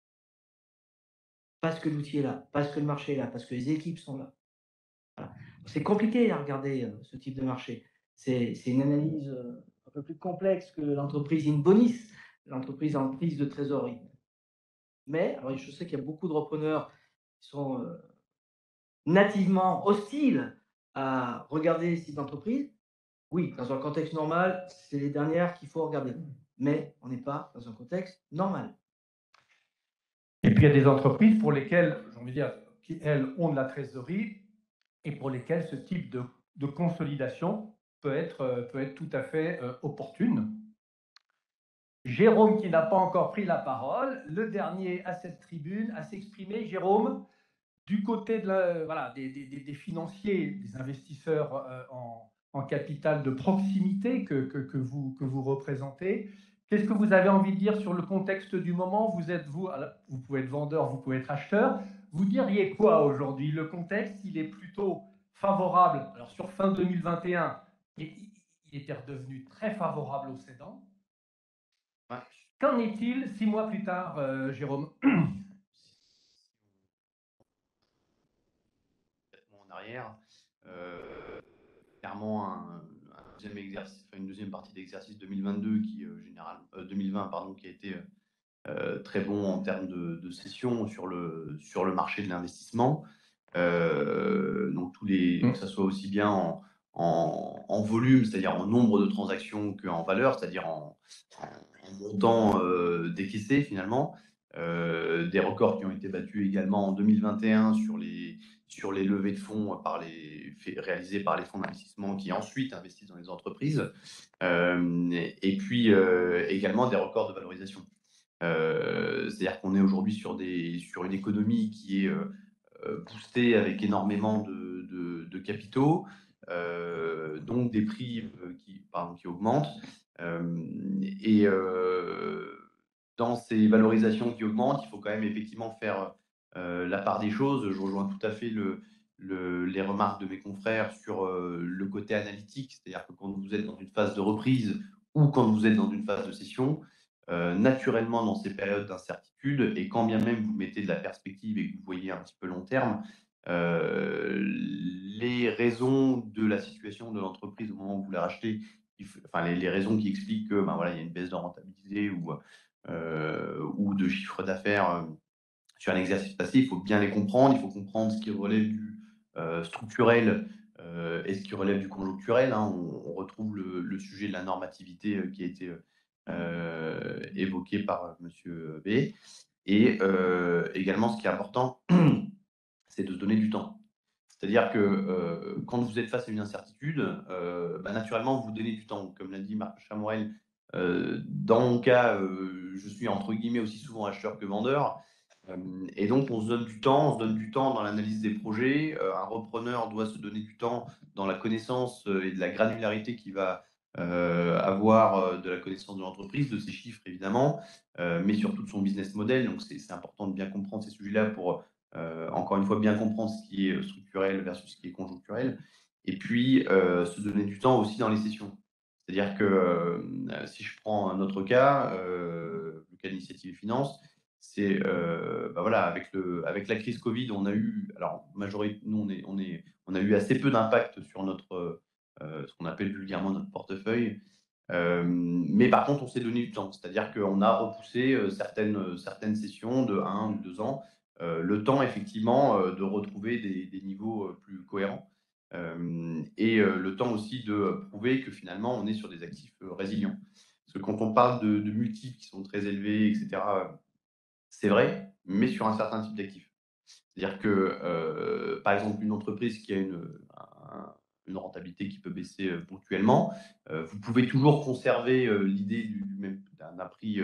Parce que l'outil est là, parce que le marché est là, parce que les équipes sont là. Voilà. C'est compliqué à regarder ce type de marché. C'est une analyse un peu plus complexe que l'entreprise in bonis, l'entreprise en crise de trésorerie. Mais alors, je sais qu'il y a beaucoup de repreneurs qui sont nativement hostiles à regarder ces entreprises. Oui, dans un contexte normal, c'est les dernières qu'il faut regarder. Mais on n'est pas dans un contexte normal. Et puis il y a des entreprises pour lesquelles, j'ai envie de dire, qui elles ont de la trésorerie et pour lesquelles ce type de consolidation peut être tout à fait opportune. Jérôme, qui n'a pas encore pris la parole, le dernier à cette tribune, à s'exprimer. Jérôme, du côté des financiers, des investisseurs en capital de proximité que vous représentez, Qu'est-ce que vous avez envie de dire sur le contexte du moment? Vous pouvez être vendeur, vous pouvez être acheteur. Vous diriez quoi aujourd'hui? Le contexte, il est plutôt favorable. Alors sur fin 2021, il était redevenu très favorable aux cédants. Ouais. Qu'en est-il 6 mois plus tard, Jérôme? En arrière, clairement une deuxième partie d'exercice 2022 qui 2020 pardon, qui a été très bon en termes de session sur le marché de l'investissement. Donc que ça soit aussi bien en volume, c'est-à-dire en nombre de transactions, qu'en valeur, c'est-à-dire en montant décaissé finalement. Des records qui ont été battus également en 2021 sur les levées de fonds réalisées par les fonds d'investissement qui ensuite investissent dans les entreprises. Et puis également des records de valorisation. C'est-à-dire qu'on est aujourd'hui sur une économie qui est boostée avec énormément de capitaux, donc des prix qui augmentent. Dans ces valorisations qui augmentent, il faut quand même effectivement faire la part des choses. Je rejoins tout à fait les remarques de mes confrères sur le côté analytique, c'est-à-dire que quand vous êtes dans une phase de reprise ou quand vous êtes dans une phase de cession, naturellement dans ces périodes d'incertitude, et quand bien même vous mettez de la perspective et que vous voyez un petit peu long terme, les raisons de la situation de l'entreprise au moment où vous la rachetez, les raisons qui expliquent que il y a une baisse de rentabilité ou de chiffre d'affaires sur un exercice passé, il faut bien les comprendre. Il faut comprendre ce qui relève du structurel et ce qui relève du conjoncturel. Hein. On retrouve le sujet de la normativité qui a été évoqué par Monsieur B. Et également, ce qui est important, c'est de se donner du temps. C'est-à-dire que quand vous êtes face à une incertitude, naturellement, vous donnez du temps. Comme l'a dit Marc Chamourel, dans mon cas, je suis entre guillemets aussi souvent acheteur que vendeur. Et donc, on se donne du temps dans l'analyse des projets. Un repreneur doit se donner du temps dans la connaissance et de la granularité qu'il va avoir de la connaissance de l'entreprise, de ses chiffres évidemment, mais surtout de son business model. Donc, c'est important de bien comprendre ces sujets-là pour encore une fois, bien comprendre ce qui est structurel versus ce qui est conjoncturel. Et puis, se donner du temps aussi dans les sessions. C'est-à-dire que si je prends un autre cas, le cas d'Initiative Finance, c'est avec la crise Covid, on a eu, alors nous on a eu assez peu d'impact sur notre ce qu'on appelle vulgairement notre portefeuille. Mais par contre, on s'est donné du temps, c'est-à-dire qu'on a repoussé certaines sessions de 1 ou 2 ans, le temps effectivement de retrouver des niveaux plus cohérents, et le temps aussi de prouver que finalement on est sur des actifs résilients. Parce que quand on parle de multiples qui sont très élevés, etc., c'est vrai, mais sur un certain type d'actifs. C'est-à-dire que, par exemple, une entreprise qui a une rentabilité qui peut baisser ponctuellement, vous pouvez toujours conserver l'idée d'un prix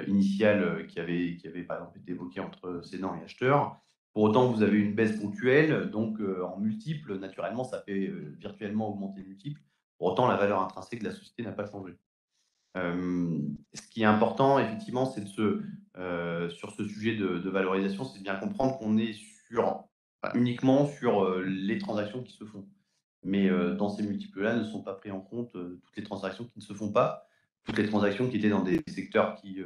initial qui avait, par exemple, été évoqué entre cédant et acheteur. Pour autant, vous avez une baisse ponctuelle, donc en multiples, naturellement, ça fait virtuellement augmenter le multiple. Pour autant, la valeur intrinsèque de la société n'a pas changé. Ce qui est important, effectivement, c'est sur ce sujet de valorisation, c'est de bien comprendre qu'on est uniquement sur les transactions qui se font. Mais dans ces multiples-là ne sont pas pris en compte toutes les transactions qui ne se font pas, toutes les transactions qui étaient dans des secteurs qui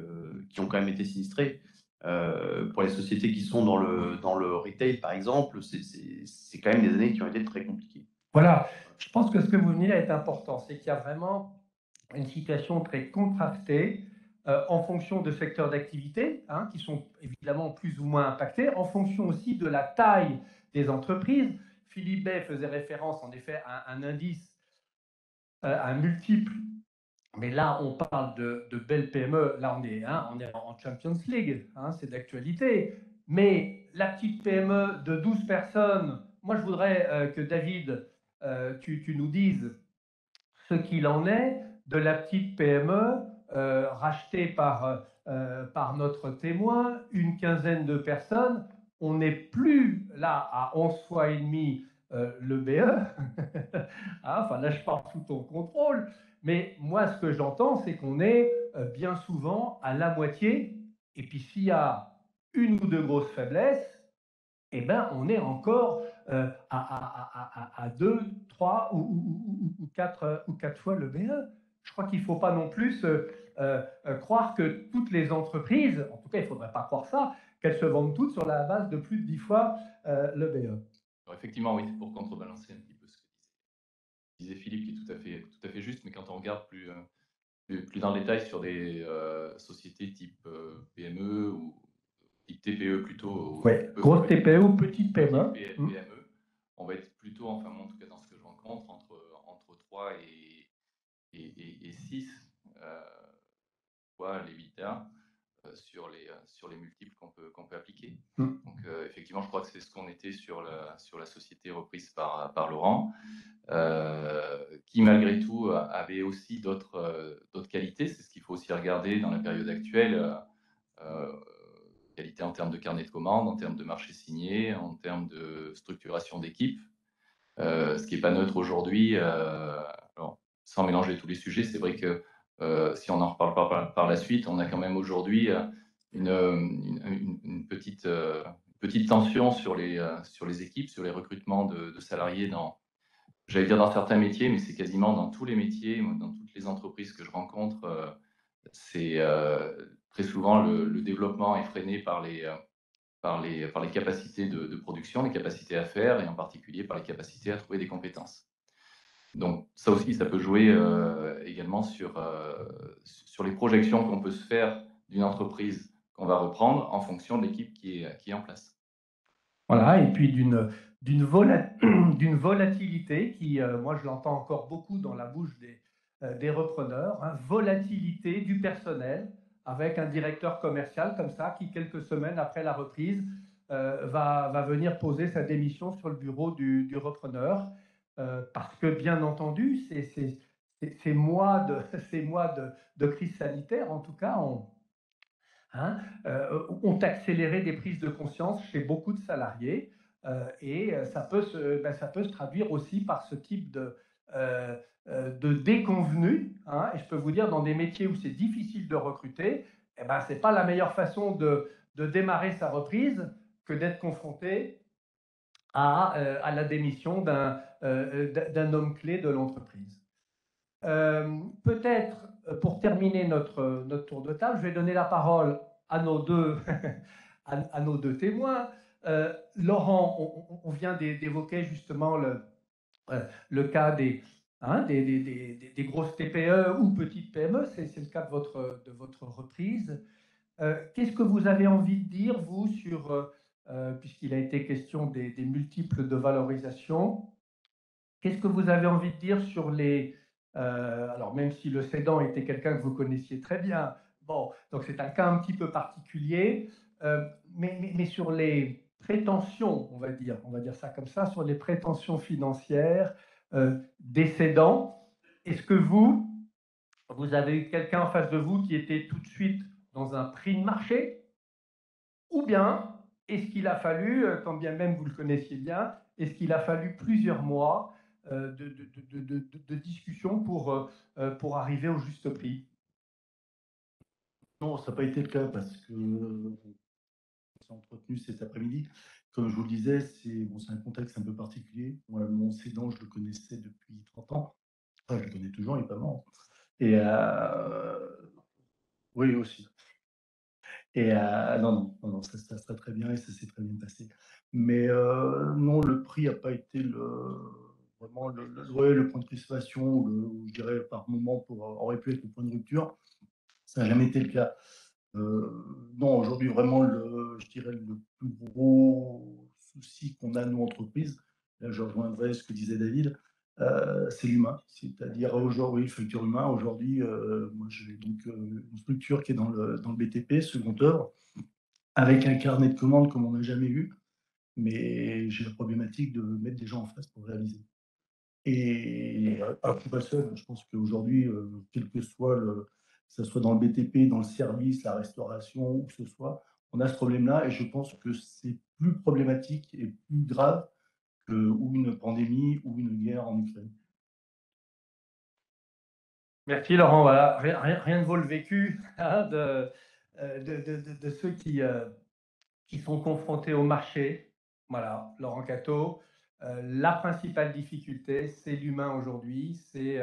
ont quand même été sinistrés. Pour les sociétés qui sont dans le retail, par exemple, c'est quand même des années qui ont été très compliquées. Voilà, je pense que ce que vous venez là est important, c'est qu'il y a vraiment une situation très contrastée en fonction de secteurs d'activité, qui sont évidemment plus ou moins impactés, en fonction aussi de la taille des entreprises. Philippe Bay faisait référence en effet à un indice, un multiple, mais là on parle de belles PME, là on est en Champions League, c'est d'actualité, mais la petite PME de 12 personnes, moi je voudrais que David, tu nous dises ce qu'il en est de la petite PME rachetée par notre témoin, une quinzaine de personnes. On n'est plus là à 11 fois et demi le BE. Ah, enfin, là, je parle sous ton contrôle. Mais moi, ce que j'entends, c'est qu'on est bien souvent à la moitié. Et puis, s'il y a une ou deux grosses faiblesses, eh ben, on est encore à 2, 3 ou 4 fois le BE. Je crois qu'il ne faut pas non plus croire que toutes les entreprises, en tout cas, il ne faudrait pas croire ça, qu'elles se vendent toutes sur la base de plus de 10 fois le BE. Alors effectivement, oui, pour contrebalancer un petit peu ce que disait Philippe, qui est tout à fait juste, mais quand on regarde plus dans le détail sur des sociétés type PME ou type TPE plutôt. Oui, grosse TPE ou petite PME. PME, on va être plutôt, enfin moi en tout cas dans ce que je rencontre, entre 3 et 6 fois les 8 sur les multiples qu'on peut appliquer. Donc effectivement, je crois que c'est ce qu'on était sur la société reprise par Laurent, qui malgré tout avait aussi d'autres qualités. C'est ce qu'il faut aussi regarder dans la période actuelle. Qualité en termes de carnet de commandes, en termes de marché signé, en termes de structuration d'équipe. Ce qui n'est pas neutre aujourd'hui. Alors, sans mélanger tous les sujets, c'est vrai que si on en reparle par la suite, on a quand même aujourd'hui une petite tension sur les équipes, sur les recrutements de salariés j'allais dire dans certains métiers, mais c'est quasiment dans tous les métiers, dans toutes les entreprises que je rencontre. C'est très souvent le développement est freiné par les capacités de production, les capacités à faire, et en particulier par les capacités à trouver des compétences. Donc ça aussi, ça peut jouer également sur les projections qu'on peut se faire d'une entreprise qu'on va reprendre en fonction de l'équipe qui est en place. Voilà, et puis d'une volatilité qui, moi je l'entends encore beaucoup dans la bouche des repreneurs, hein, volatilité du personnel avec un directeur commercial comme ça qui, quelques semaines après la reprise, va venir poser sa démission sur le bureau du repreneur. Parce que, bien entendu, ces mois de crise sanitaire, en tout cas, ont accéléré des prises de conscience chez beaucoup de salariés. Et ça peut se traduire aussi par ce type de déconvenu. Et je peux vous dire, dans des métiers où c'est difficile de recruter, ce n'est pas la meilleure façon de démarrer sa reprise que d'être confronté à la démission d'un homme clé de l'entreprise. Peut-être, pour terminer notre tour de table, je vais donner la parole à nos deux, à nos deux témoins. Laurent, on vient d'évoquer justement le cas des grosses TPE ou petites PME, c'est le cas de votre reprise. Qu'est-ce que vous avez envie de dire, vous, sur, puisqu'il a été question des multiples de valorisation, qu'est-ce que vous avez envie de dire sur alors même si le cédant était quelqu'un que vous connaissiez très bien, bon, donc c'est un cas un petit peu particulier, mais sur les prétentions, on va dire ça comme ça, sur les prétentions financières des cédants, est-ce que vous avez eu quelqu'un en face de vous qui était tout de suite dans un prix de marché, ou bien est-ce qu'il a fallu, quand bien même vous le connaissiez bien, est-ce qu'il a fallu plusieurs mois de discussion pour arriver au juste prix? Non, ça n'a pas été le cas parce que on s'est entretenu cet après-midi. Comme je vous le disais, c'est un contexte un peu particulier. Moi, mon cédant, je le connaissais depuis 30 ans. Enfin, je le connais toujours, il n'est pas mort. Et oui, aussi. Et non, ça se passe très bien et ça s'est très bien passé. Mais non, le prix n'a pas été vraiment le point de crispation, ou je dirais par moment aurait pu être le point de rupture. Ça n'a jamais été le cas. Non, aujourd'hui, vraiment, je dirais le plus gros souci qu'on a, nous, entreprises, là, je rejoindrai ce que disait David, c'est l'humain. C'est-à-dire, aujourd'hui, le facteur humain, aujourd'hui, moi, j'ai donc une structure qui est dans le BTP, seconde œuvre, avec un carnet de commandes comme on n'a jamais eu, mais j'ai la problématique de mettre des gens en face pour réaliser. Et à coup pas seul, je pense qu'aujourd'hui, quel que soit que ce soit dans le BTP, dans le service, la restauration, où que ce soit, on a ce problème-là et je pense que c'est plus problématique et plus grave ou une pandémie ou une guerre en Ukraine. Merci Laurent. Voilà, rien ne vaut le vécu hein, de ceux qui sont confrontés au marché. Voilà, Laurent Catteau. La principale difficulté, c'est l'humain aujourd'hui, c'est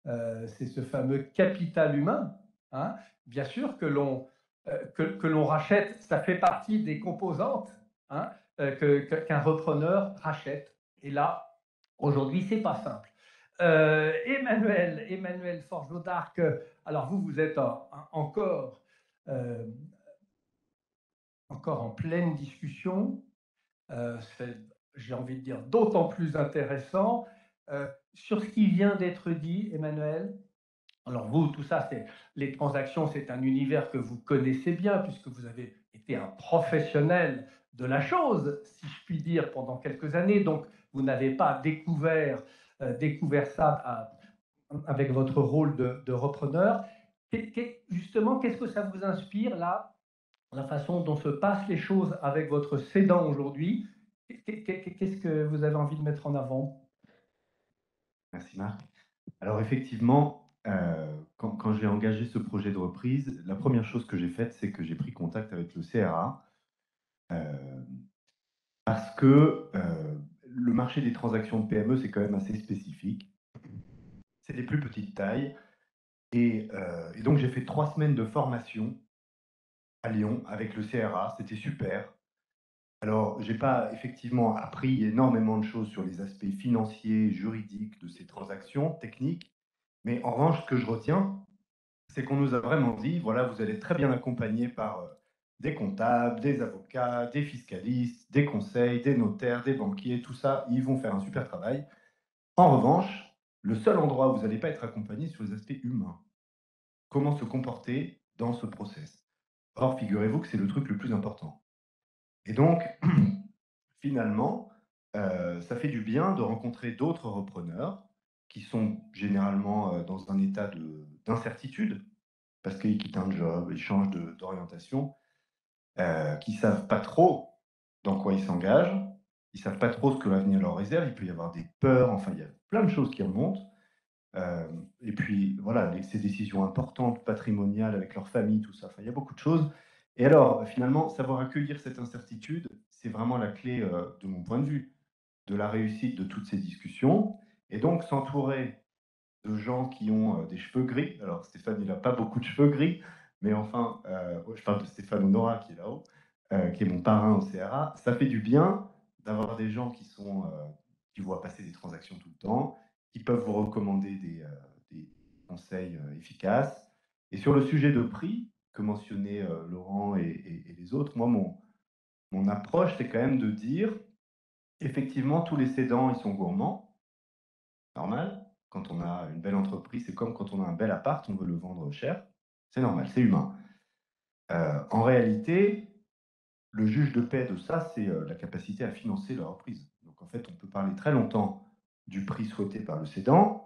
ce fameux capital humain. Hein. Bien sûr que l'on rachète, ça fait partie des composantes hein, qu'un repreneur rachète. Et là, aujourd'hui, c'est pas simple. Emmanuel Forgeot d'Arc, alors vous êtes encore en pleine discussion. J'ai envie de dire d'autant plus intéressant sur ce qui vient d'être dit, Emmanuel. Alors vous, tout ça, les transactions, c'est un univers que vous connaissez bien puisque vous avez été un professionnel de la chose, si je puis dire, pendant quelques années. Donc vous n'avez pas découvert ça avec votre rôle de repreneur. Justement, qu'est-ce que ça vous inspire là, la façon dont se passent les choses avec votre cédant aujourd'hui? Qu'est-ce que vous avez envie de mettre en avant? Merci Marc. Alors effectivement, quand j'ai engagé ce projet de reprise, la première chose que j'ai faite, c'est que j'ai pris contact avec le CRA parce que le marché des transactions de PME, c'est quand même assez spécifique. C'est des plus petites tailles. Et donc j'ai fait 3 semaines de formation à Lyon avec le CRA, c'était super. Alors, j'ai pas effectivement appris énormément de choses sur les aspects financiers, juridiques de ces transactions techniques, mais en revanche, ce que je retiens, c'est qu'on nous a vraiment dit, voilà, vous allez être très bien accompagné par des comptables, des avocats, des fiscalistes, des conseils, des notaires, des banquiers, tout ça, ils vont faire un super travail. En revanche, le seul endroit où vous n'allez pas être accompagné, c'est sur les aspects humains. Comment se comporter dans ce process. Or, figurez-vous que c'est le truc le plus important. Et donc, finalement, ça fait du bien de rencontrer d'autres repreneurs qui sont généralement dans un état d'incertitude, parce qu'ils quittent un job, ils changent d'orientation, qui ne savent pas trop dans quoi ils s'engagent, ils ne savent pas trop ce que l'avenir leur réserve, il peut y avoir des peurs, enfin, il y a plein de choses qui remontent. Et puis, voilà, ces décisions importantes, patrimoniales, avec leur famille, tout ça, enfin, il y a beaucoup de choses. Et alors, finalement, savoir accueillir cette incertitude, c'est vraiment la clé, de mon point de vue, de la réussite de toutes ces discussions. Et donc, s'entourer de gens qui ont des cheveux gris. Alors, Stéphane, il n'a pas beaucoup de cheveux gris, mais enfin, je parle de Stéphane Honora qui est là-haut, qui est mon parrain au CRA. Ça fait du bien d'avoir des gens qui voient passer des transactions tout le temps, qui peuvent vous recommander des conseils efficaces. Et sur le sujet de prix, que mentionnaient Laurent et les autres, moi, mon approche, c'est quand même de dire, effectivement, tous les cédants, ils sont gourmands, normal. Quand on a une belle entreprise, c'est comme quand on a un bel appart, on veut le vendre cher. C'est normal, c'est humain. En réalité, le juge de paix de ça, c'est la capacité à financer la reprise. Donc en fait, on peut parler très longtemps du prix souhaité par le cédant.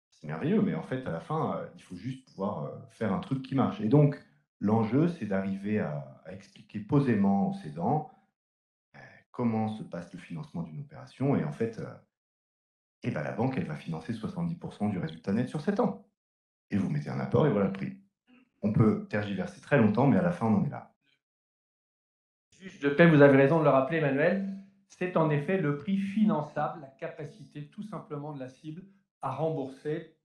C'est merveilleux, mais en fait, à la fin, il faut juste pouvoir faire un truc qui marche. Et donc, l'enjeu, c'est d'arriver à expliquer posément au cédant comment se passe le financement d'une opération. Et en fait, la banque, elle va financer 70% du résultat net sur 7 ans. Et vous mettez un apport et voilà le prix. On peut tergiverser très longtemps, mais à la fin, on en est là. Juge de paix, vous avez raison de le rappeler, Emmanuel, c'est en effet le prix finançable, la capacité tout simplement de la cible à rembourser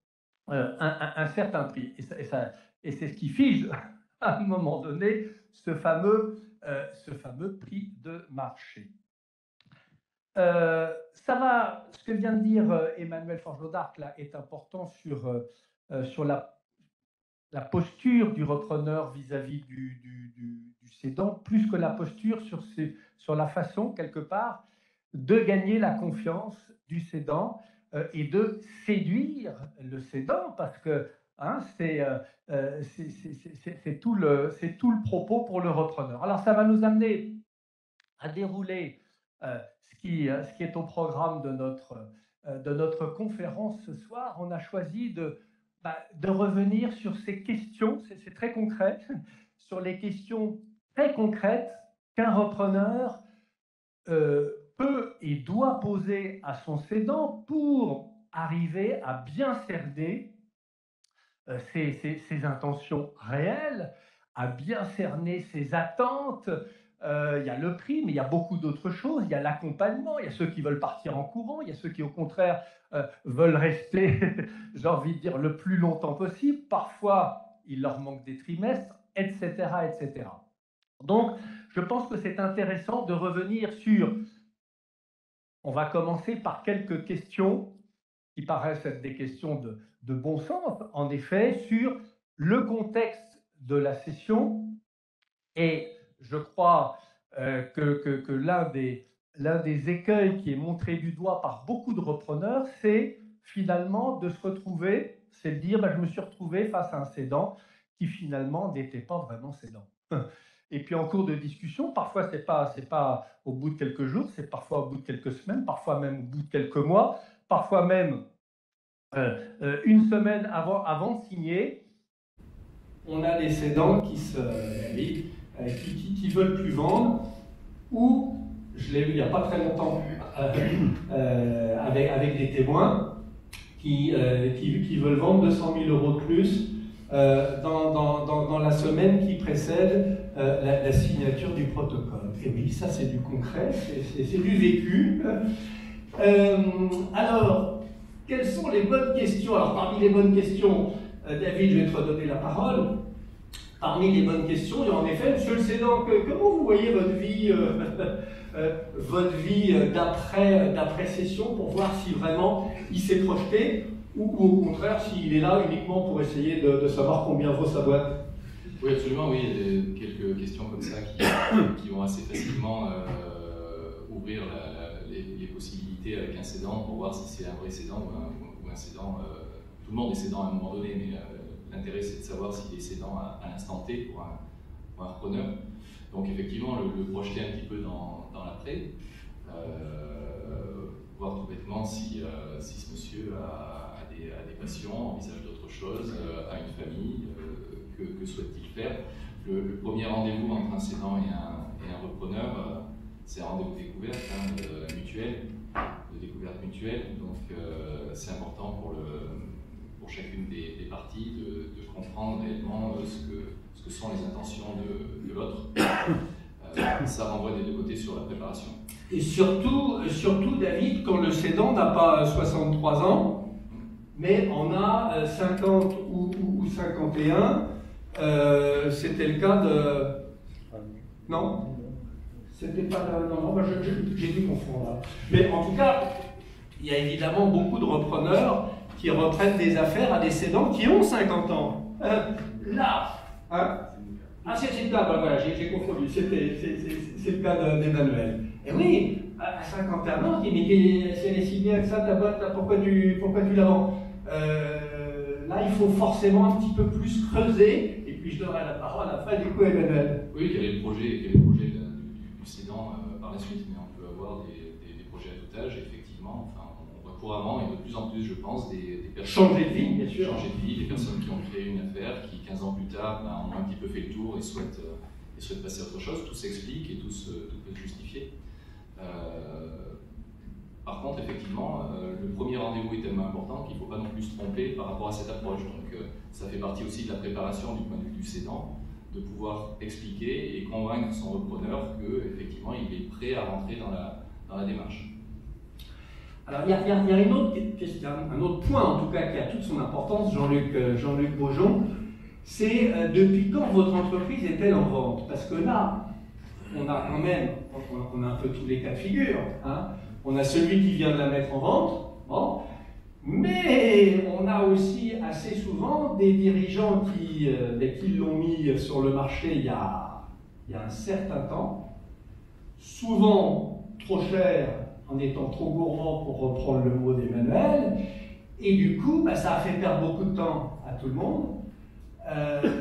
un certain prix. Et c'est ce qui fige, à un moment donné, ce fameux prix de marché. Ce que vient de dire Emmanuel Forgeot d'Arc là est important sur la posture du repreneur vis-à-vis du cédant, plus que la posture sur la façon, quelque part, de gagner la confiance du cédant et de séduire le cédant, parce que hein, c'est tout le propos pour le repreneur. Alors, ça va nous amener à dérouler ce qui est au programme de notre conférence ce soir. On a choisi de revenir sur ces questions, c'est très concret, sur les questions très concrètes qu'un repreneur peut et doit poser à son cédant pour arriver à bien cerner ses intentions réelles, à bien cerner ses attentes. Il y a le prix, mais il y a beaucoup d'autres choses. Il y a l'accompagnement, il y a ceux qui veulent partir en courant, il y a ceux qui, au contraire, veulent rester, j'ai envie de dire, le plus longtemps possible. Parfois, il leur manque des trimestres, etc., etc. Donc, je pense que c'est intéressant de revenir sur... On va commencer par quelques questions qui paraissent être des questions de bon sens, en effet, sur le contexte de la cession. Et je crois que l'un des écueils qui est montré du doigt par beaucoup de repreneurs, c'est finalement de se retrouver, c'est de dire, je me suis retrouvé face à un cédant qui finalement n'était pas vraiment cédant. Et puis en cours de discussion, parfois c'est pas au bout de quelques jours, c'est parfois au bout de quelques semaines, parfois même au bout de quelques mois, parfois même une semaine avant de signer, on a des cédants qui veulent plus vendre, ou je l'ai vu il n'y a pas très longtemps avec des témoins qui veulent vendre 200 000 € de plus dans la semaine qui précède la signature du protocole. Et oui, ça c'est du concret, c'est du vécu. Alors, quelles sont les bonnes questions? Alors, parmi les bonnes questions, David, je vais te redonner la parole. Parmi les bonnes questions, il y a en effet, monsieur le cédant, comment vous voyez votre vie d'après-cession pour voir si vraiment il s'est projeté ou au contraire s'il est là uniquement pour essayer de savoir combien vaut sa boîte? Oui, absolument, oui. Il y a quelques questions comme ça qui vont assez facilement ouvrir les possibilités avec un cédant pour voir si c'est un vrai cédant ou un cédant. Tout le monde est cédant à un moment donné, mais l'intérêt c'est de savoir s'il est cédant à l'instant T pour un repreneur. Donc effectivement, le projeter un petit peu dans l'après, voir tout bêtement si ce monsieur a des passions, envisage d'autres choses, a une famille, que souhaite-t-il faire. Le premier rendez-vous entre un cédant et un repreneur, c'est un rendez-vous découverte, de découverte mutuelle. Donc c'est important pour chacune des parties de comprendre réellement ce que sont les intentions de l'autre. Ça renvoie des deux côtés sur la préparation. Et surtout, David, quand le cédant n'a pas 63 ans, mais en a 50 ou 51, c'était le cas de... Non? C'était pas... Non, j'ai dû confondre. Mais en tout cas, il y a évidemment beaucoup de repreneurs qui reprennent des affaires à des cédants qui ont 50 ans. Là, hein? Ah, c'est le cas, voilà, j'ai confondu, c'est le cas d'Emmanuel. Et oui, à 51 ans, il dit, mais si elle est si bien que ça, ta boîte, pourquoi tu la vends? Là, il faut forcément un petit peu plus creuser, et puis je donnerai la parole à la fin du coup à Emmanuel. Oui, quel est le projet du cédant par la suite, mais on peut avoir des projets à tout âge, effectivement, enfin, on voit couramment, et de plus en plus, je pense, des personnes... Changer de vie, bien sûr. Changer de vie, des personnes qui ont créé une affaire, qui 15 ans plus tard ont un petit peu fait le tour et souhaitent passer à autre chose. Tout s'explique et tout peut se justifier. Par contre, effectivement, le premier rendez-vous est tellement important qu'il ne faut pas non plus se tromper par rapport à cette approche. Donc, ça fait partie aussi de la préparation du point de vue du cédant, de pouvoir expliquer et convaincre son repreneur qu'effectivement, il est prêt à rentrer dans la démarche. Alors, il y a une autre question, un autre point, en tout cas, qui a toute son importance, Jean-Luc Beaujon, c'est depuis quand votre entreprise est-elle en vente? Parce que là, on a quand même, on a un peu tous les cas de figure. Hein. On a celui qui vient de la mettre en vente, bon, mais on a aussi assez souvent des dirigeants qui l'ont mis sur le marché il y a un certain temps, souvent trop cher, en étant trop gourmand pour reprendre le mot d'Emmanuel, et du coup, ça a fait perdre beaucoup de temps à tout le monde.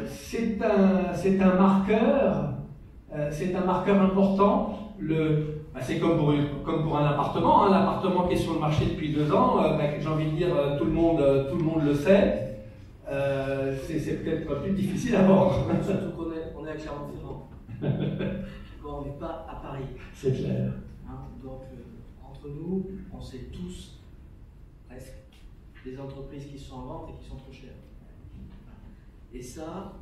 C'est un marqueur important. C'est comme pour un appartement. L'appartement qui est sur le marché depuis 2 ans, j'ai envie de dire, tout le monde le sait. C'est peut-être plus difficile à vendre. Surtout qu'on est à Clermont-Ferrand. On n'est pas à Paris. C'est clair. Donc, entre nous, on sait tous, presque, des entreprises qui sont en vente et qui sont trop chères. Et ça,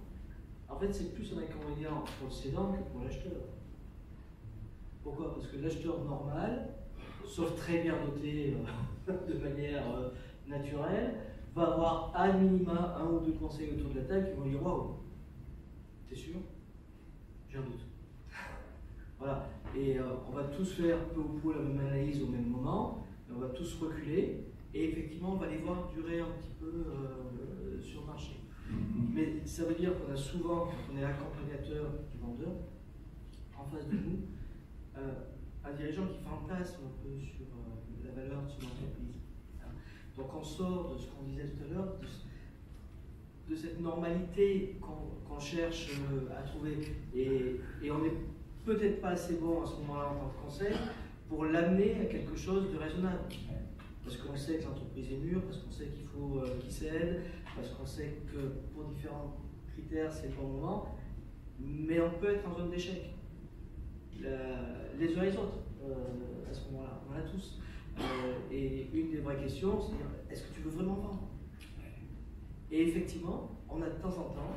en fait, c'est plus un inconvénient pour le cédant que pour l'acheteur. Pourquoi? Parce que l'acheteur normal, sauf très bien doté de manière naturelle, va avoir à minima un ou deux conseils autour de la table qui vont dire waouh, t'es sûr? J'ai un doute. Voilà. Et on va tous faire peu ou prou la même analyse au même moment, et on va tous reculer, et effectivement, on va les voir durer un petit peu sur le marché. Mais ça veut dire qu'on a souvent, quand on est accompagnateur du vendeur, en face de nous, un dirigeant qui fantasme un peu sur la valeur de son entreprise. Donc on sort de ce qu'on disait tout à l'heure, de cette normalité qu'on cherche à trouver, et on n'est peut-être pas assez bon à ce moment-là en tant que conseil pour l'amener à quelque chose de raisonnable. Parce qu'on sait que l'entreprise est mûre, parce qu'on sait qu'il faut qu'il cède, parce qu'on sait que pour différents critères c'est le bon moment, mais on peut être en zone d'échec. Les uns et les autres, à ce moment-là, on en a tous. Et une des vraies questions, c'est est-ce que tu veux vraiment vendre? Et effectivement, on a de temps en temps,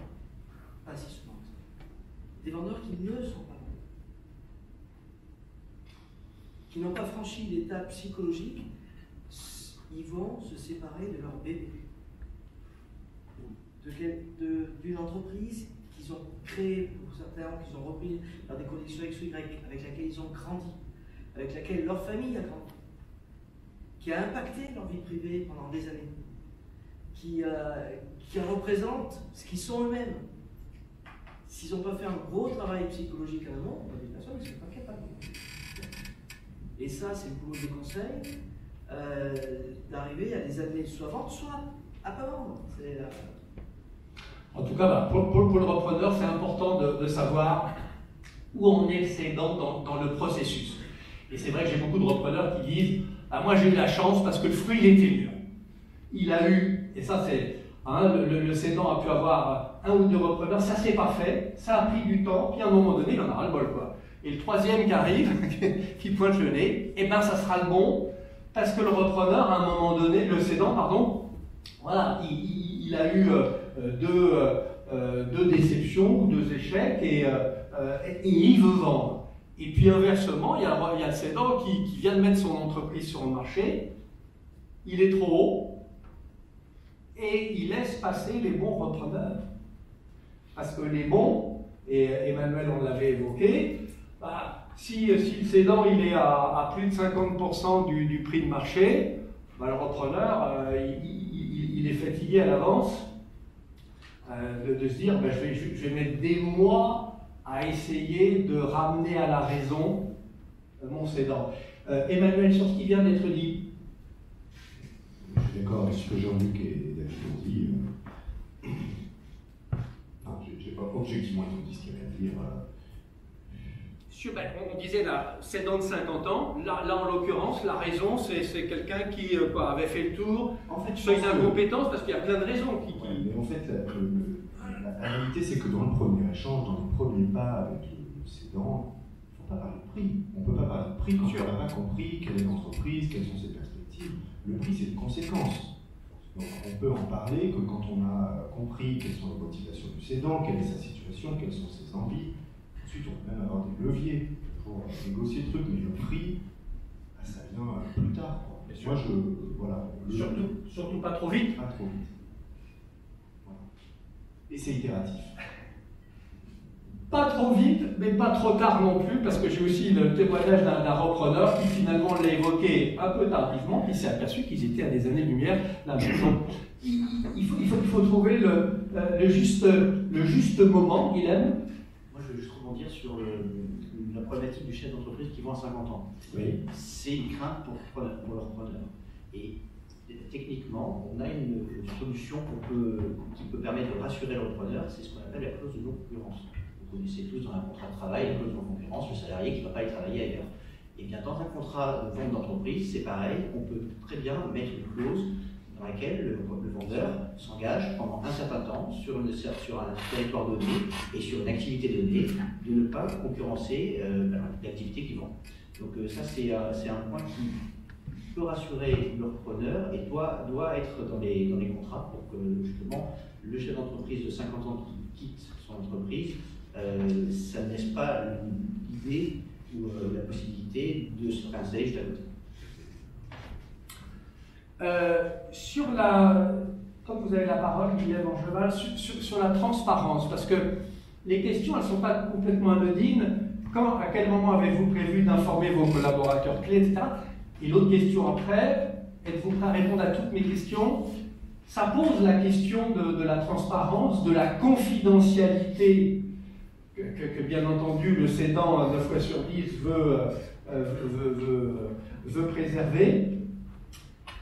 pas si souvent, des vendeurs qui ne sont pas vendus, qui n'ont pas franchi l'étape psychologique. Ils vont se séparer de leur bébé, d'une entreprise qu'ils ont créée pour certains, qu'ils ont repris dans des conditions X ou Y, avec laquelle ils ont grandi, avec laquelle leur famille a grandi, qui a impacté leur vie privée pendant des années, qui représente ce qu'ils sont eux-mêmes. S'ils n'ont pas fait un gros travail psychologique en amont, il y a des personnes qui ne sont pas capables. Et ça, c'est le boulot des conseils. D'arriver à les amener soit à vendre, soit à pas vendre. En tout cas, pour le repreneur, c'est important de savoir où on est le cédant dans le processus. Et c'est vrai que j'ai beaucoup de repreneurs qui disent ah, moi j'ai eu la chance parce que le fruit il était mûr. Il a eu, et ça c'est, le cédant a pu avoir un ou deux repreneurs, ça s'est pas fait, ça a pris du temps, puis à un moment donné il en a ras le bol quoi. Et le troisième qui arrive, qui pointe le nez, et ben ça sera le bon. Parce que le repreneur, à un moment donné, le cédant, pardon, voilà, il a eu deux déceptions ou deux échecs et il veut vendre. Et puis inversement, il y a le cédant qui vient de mettre son entreprise sur le marché, il est trop haut et il laisse passer les bons repreneurs. Parce que les bons, et Emmanuel on l'avait évoqué, bah, si le cédant il est à plus de 50% du prix de marché, bah, le repreneur il est fatigué à l'avance de se dire bah, je vais mettre des mois à essayer de ramener à la raison mon cédant. Emmanuel, sur ce qui vient d'être dit. Je suis d'accord avec ce que Jean-Luc et David ont dit. Je n'ai pas objectivement été discret à dire. On disait là, cédant de 50 ans, là en l'occurrence, la raison c'est quelqu'un qui avait fait le tour, en fait, soit une incompétence, parce qu'il y a plein de raisons qui... Ouais, mais en fait, la réalité c'est que dans le premier échange, dans les premiers pas avec le cédant, il ne faut pas parler de prix. On ne peut pas parler de prix quand on n'a pas compris quelle est l'entreprise, quelles sont ses perspectives. Le prix c'est une conséquence. Donc on peut en parler que quand on a compris quelles sont les motivations du cédant, quelle est sa situation, quelles sont ses envies. Ensuite, on peut même avoir des leviers pour négocier le truc, mais le prix, bah, ça vient plus tard. Moi, voilà. Surtout pas trop vite. Pas trop vite. Voilà. Et c'est itératif. Pas trop vite, mais pas trop tard non plus, parce que j'ai aussi le témoignage d'un repreneur qui finalement l'a évoqué un peu tardivement, puis s'est aperçu qu'ils étaient à des années-lumière la même chose. Il faut trouver le juste moment, Guylaine. Dire sur la problématique du chef d'entreprise qui vend à 50 ans. Oui. C'est une crainte pour le repreneur. Et techniquement, on a une solution qui peut permettre de rassurer le repreneur, c'est ce qu'on appelle la clause de non-concurrence. Vous connaissez tous dans un contrat de travail la clause de non-concurrence, le salarié qui ne va pas aller travailler ailleurs. Et bien dans un contrat de vente d'entreprise, c'est pareil, on peut très bien mettre une clause dans laquelle le vendeur s'engage pendant un certain temps sur un territoire donné et sur une activité donnée de ne pas concurrencer l'activité qui vend. Donc ça, c'est un point qui peut rassurer le repreneur et doit être dans les contrats pour que justement le chef d'entreprise de 50 ans qui quitte son entreprise, ça ne laisse pas l'idée ou la possibilité de se réinstaller juste à côté. Comme vous avez la parole, Guillaume Angeval, sur la transparence, parce que les questions, elles ne sont pas complètement anodines. À quel moment avez-vous prévu d'informer vos collaborateurs clés, etc. Et l'autre question après, êtes-vous prêt à répondre à toutes mes questions? Ça pose la question de la transparence, de la confidentialité que bien entendu le cédant 9 fois sur 10 veut préserver.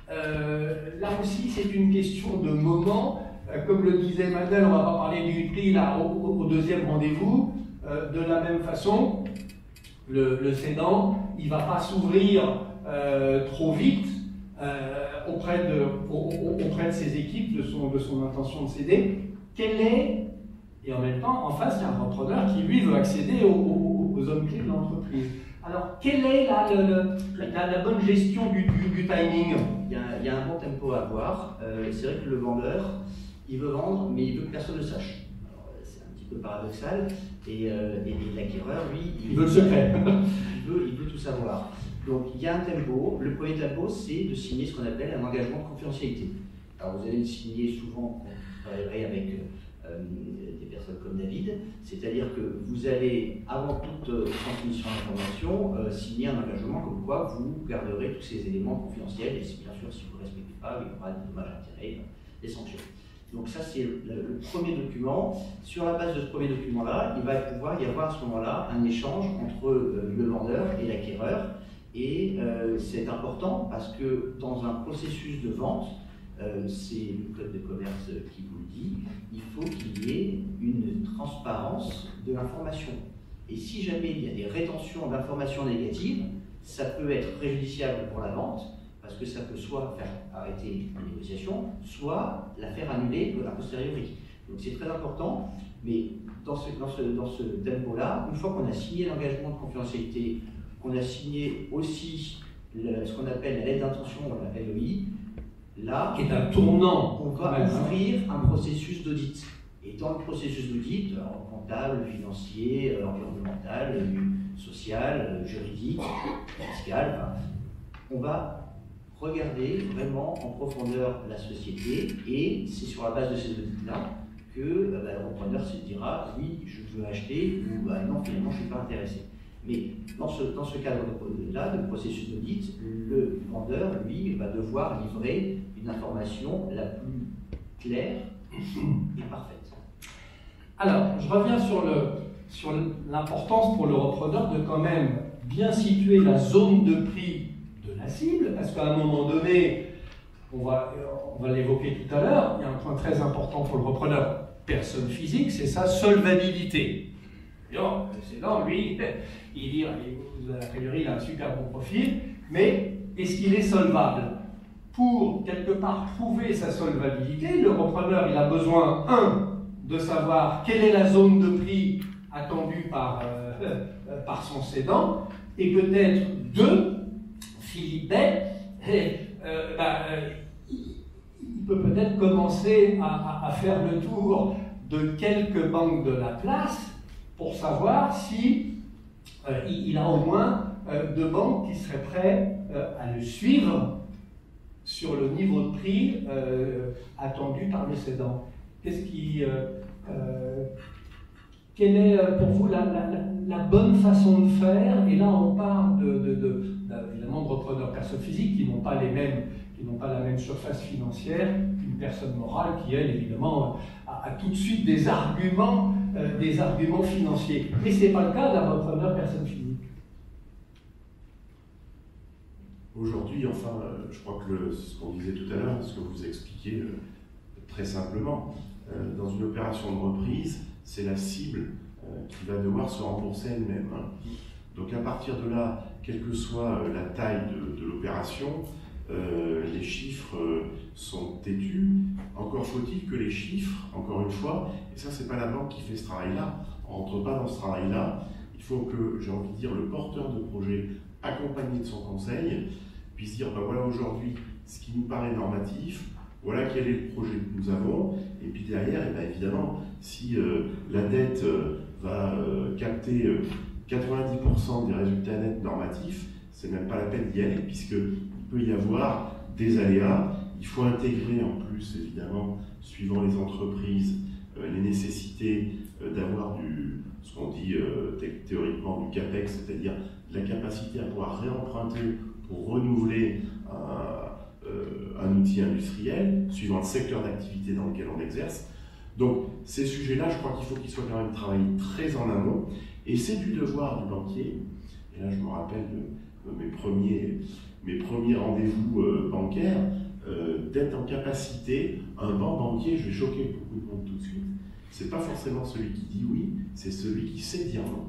Là aussi, c'est une question de moment. Comme le disait Emmanuel, on ne va pas parler du prix là, au deuxième rendez-vous. De la même façon, le cédant, il ne va pas s'ouvrir trop vite auprès de ses équipes, de son intention de céder. Et en même temps, en face, il y a un repreneur qui, lui, veut accéder aux hommes clés de l'entreprise. Alors, quelle est la bonne gestion du timing? Il y a un bon tempo à avoir. C'est vrai que le vendeur, il veut vendre, mais il veut que personne ne sache. C'est un petit peu paradoxal. Et l'acquéreur, lui, il veut le secret. il veut tout savoir. Donc, il y a un tempo. Le premier tempo, c'est de signer ce qu'on appelle un engagement de confidentialité. Alors, vous allez le signer souvent, vous travaillerez avec des personnes comme David, c'est-à-dire que vous allez, avant toute transmission d'information, signer un engagement comme quoi vous garderez tous ces éléments confidentiels, et bien sûr, si vous ne respectez pas, il y aura des dommages à intérêts, des sanctions. Donc ça, c'est le premier document. Sur la base de ce premier document-là, il va pouvoir y avoir à ce moment-là un échange entre le vendeur et l'acquéreur, et c'est important parce que dans un processus de vente, c'est le code de commerce qui vous le dit, il faut qu'il y ait une transparence de l'information. Et si jamais il y a des rétentions d'informations négatives, ça peut être préjudiciable pour la vente, parce que ça peut soit faire arrêter la négociation, soit la faire annuler a posteriori. Donc c'est très important, mais dans ce tempo-là, une fois qu'on a signé l'engagement de confidentialité, qu'on a signé aussi ce qu'on appelle la lettre d'intention, la LEI, là, qui est un tournant, on va ouvrir un processus d'audit. Et dans le processus d'audit, comptable, financier, environnemental, social, juridique, fiscal, on va regarder vraiment en profondeur la société, et c'est sur la base de ces audits-là que le repreneur se dira oui, je veux acheter, ou non, finalement, je ne suis pas intéressé. Mais dans ce cadre-là, de processus d'audit, le vendeur, lui, va devoir livrer une information la plus claire et parfaite. Alors, je reviens sur l'importance pour le repreneur de quand même bien situer la zone de prix de la cible, parce qu'à un moment donné, on va l'évoquer tout à l'heure, il y a un point très important pour le repreneur, personne physique, c'est sa solvabilité. C'est non, lui, il dit, a priori, il a un super bon profil, mais est-ce qu'il est solvable? Pour, quelque part, prouver sa solvabilité, le repreneur, il a besoin, de savoir quelle est la zone de prix attendue par son cédant, et peut-être, 2, Philippe Bay, il peut peut-être commencer à faire le tour de quelques banques de la place pour savoir si il a au moins 2 banques qui seraient prêtes à le suivre sur le niveau de prix attendu par le cédant. Quelle est pour vous la bonne façon de faire? Et là, on parle évidemment de repreneurs personnes physiques qui n'ont pas la même surface financière qu'une personne morale qui, elle, évidemment, a tout de suite des arguments financiers. Mais ce n'est pas le cas d'un repreneur personne physique. Aujourd'hui, enfin, je crois que ce qu'on disait tout à l'heure, ce que vous expliquez très simplement, dans une opération de reprise, c'est la cible qui va devoir se rembourser elle-même. Donc à partir de là, quelle que soit la taille de l'opération, les chiffres sont têtus. Encore faut-il que les chiffres, encore une fois, et ça c'est pas la banque qui fait ce travail-là, on rentre pas dans ce travail-là, il faut que, j'ai envie de dire, le porteur de projet, accompagné de son conseil, puisse dire, ben voilà aujourd'hui ce qui nous paraît normatif, voilà quel est le projet que nous avons, et puis derrière, et bien évidemment, si la dette va capter 90% des résultats nets normatifs, c'est même pas la peine d'y aller, puisqu'il peut y avoir des aléas. Il faut intégrer en plus, évidemment, suivant les entreprises, les nécessités d'avoir ce qu'on dit théoriquement du CAPEX, c'est-à-dire la capacité à pouvoir réemprunter pour renouveler un outil industriel, suivant le secteur d'activité dans lequel on exerce. Donc ces sujets-là, je crois qu'il faut qu'ils soient quand même travaillés très en amont, et c'est du devoir du banquier. Et là, je me rappelle de mes premiers rendez-vous bancaires, d'être en capacité, un banc banquier, je vais choquer beaucoup de monde tout de suite, c'est pas forcément celui qui dit oui, c'est celui qui sait dire non.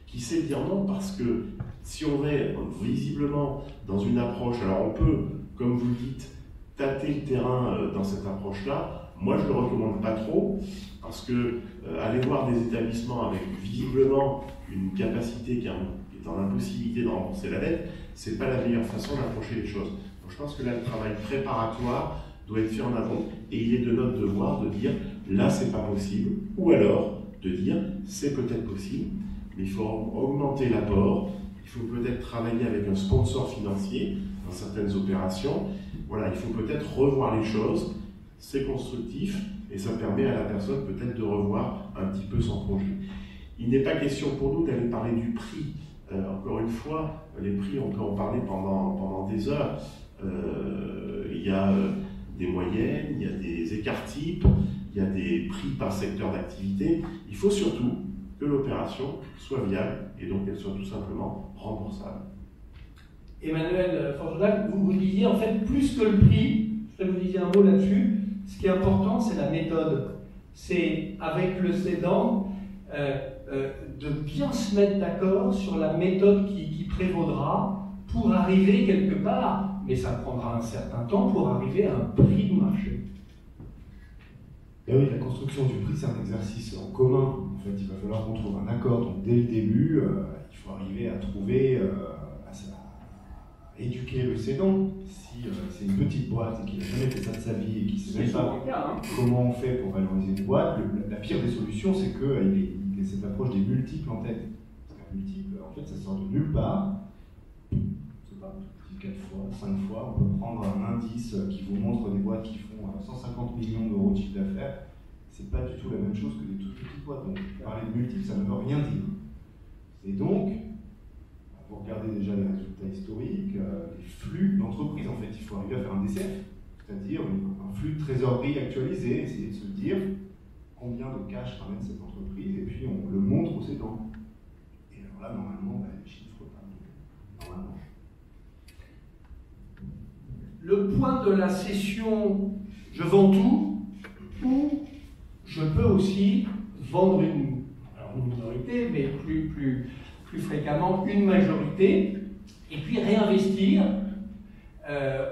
Qui sait dire non parce que si on est visiblement dans une approche, alors on peut, comme vous le dites, tâter le terrain dans cette approche-là. Moi, je ne le recommande pas trop, parce que aller voir des établissements avec visiblement une capacité qui est dans l'impossibilité de rembourser la dette, ce n'est pas la meilleure façon d'approcher les choses. Donc je pense que là, le travail préparatoire doit être fait en amont, et il est de notre devoir de dire là, c'est pas possible, ou alors de dire c'est peut-être possible, mais il faut augmenter l'apport, il faut peut-être travailler avec un sponsor financier dans certaines opérations. Voilà, il faut peut-être revoir les choses. C'est constructif et ça permet à la personne peut-être de revoir un petit peu son projet. Il n'est pas question pour nous d'aller parler du prix. Encore une fois, les prix, on peut en parler pendant des heures. Il y a des moyennes, il y a des écarts types, il y a des prix par secteur d'activité. Il faut surtout que l'opération soit viable et donc qu'elle soit tout simplement remboursable. Emmanuel Forgedac, vous disiez en fait plus que le prix, je vais vous dire un mot là-dessus. Ce qui est important, c'est la méthode. C'est avec le cédant de bien se mettre d'accord sur la méthode qui prévaudra pour arriver quelque part, mais ça prendra un certain temps pour arriver à un prix du marché. Et oui, la construction du prix, c'est un exercice en commun. En fait, il va falloir qu'on trouve un accord. Donc, dès le début, il faut arriver à trouver, à éduquer le cédant. Si c'est une petite boîte et qu'il n'a jamais fait ça de sa vie et qu'il ne sait même pas comment on fait pour valoriser une boîte, la pire des solutions, c'est qu'il ait cette approche des multiples en tête. Parce qu'un multiple, en fait, ça sort de nulle part. Je ne sais pas, 4 fois, 5 fois, on peut prendre un indice qui vous montre des boîtes qui font 150 millions d'euros de chiffre d'affaires. C'est pas du tout la même chose que des toutes petites boîtes. Donc, parler de multiples, ça ne veut rien dire. Et donc, vous regardez déjà les résultats historiques, les flux d'entreprise. En fait, il faut arriver à faire un DCF, c'est-à-dire un flux de trésorerie actualisé, essayer de se dire combien de cash ramène cette entreprise, et puis on le montre aux cédants. Et alors là, normalement, les chiffres parlent. Normalement. Le point de la cession, je vends tout, ou je peux aussi vendre une minorité, mais plus fréquemment une majorité, et puis réinvestir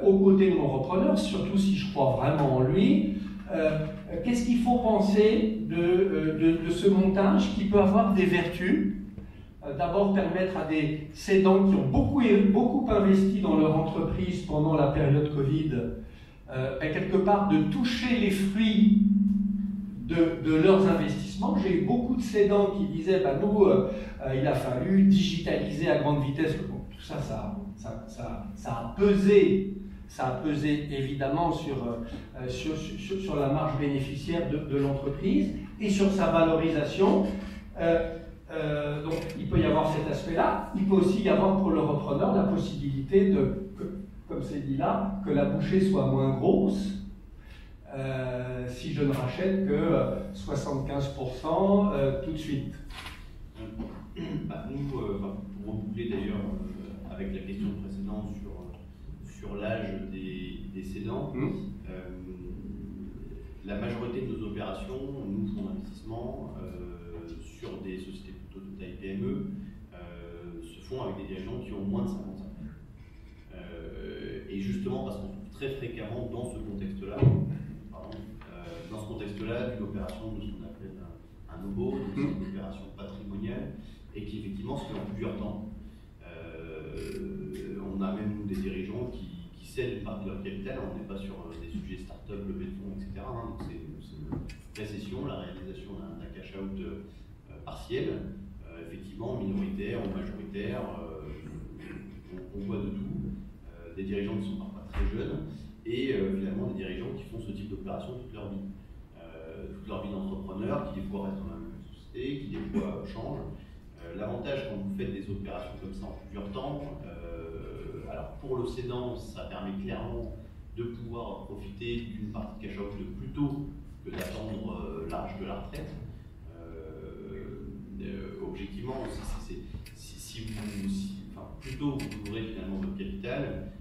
aux côtés de mon repreneur, surtout si je crois vraiment en lui. Qu'est-ce qu'il faut penser de ce montage qui peut avoir des vertus? D'abord permettre à des cédants qui ont beaucoup investi dans leur entreprise pendant la période Covid, quelque part de toucher les fruits de leurs investissements. J'ai eu beaucoup de cédants qui disaient nous, il a fallu digitaliser à grande vitesse. Bon, tout ça, ça a pesé évidemment sur la marge bénéficiaire de l'entreprise et sur sa valorisation. Donc il peut y avoir cet aspect-là. Il peut aussi y avoir pour le repreneur la possibilité comme c'est dit là, que la bouchée soit moins grosse. Si je ne rachète que 75% tout de suite. Nous, pour reboucler d'ailleurs avec la question précédente sur l'âge des cédants, la majorité de nos opérations, nous, fonds d'investissement, sur des sociétés plutôt de taille PME, se font avec des dirigeants qui ont moins de 55 ans. Et et justement parce qu'on trouve très fréquemment dans ce contexte-là, d'une opération de ce qu'on appelle un OBO, donc c'est une opération patrimoniale, et qui effectivement se fait en plusieurs temps. On a même des dirigeants qui cèdent une partie de leur capital, on n'est pas sur des sujets start-up, levée de fonds, etc. Donc c'est une précession, la réalisation d'un cash-out partiel, effectivement minoritaire ou majoritaire, on voit de tout, des dirigeants qui sont parfois très jeunes, et finalement des dirigeants qui font ce type d'opération toute leur vie d'entrepreneur, qui des fois restent dans la même société, qui des fois changent. L'avantage quand vous faites des opérations comme ça en plusieurs temps, alors pour le cédant, ça permet clairement de pouvoir profiter d'une partie de cash-out plutôt que d'attendre l'âge de la retraite. Objectivement, plutôt vous aurez finalement votre capital,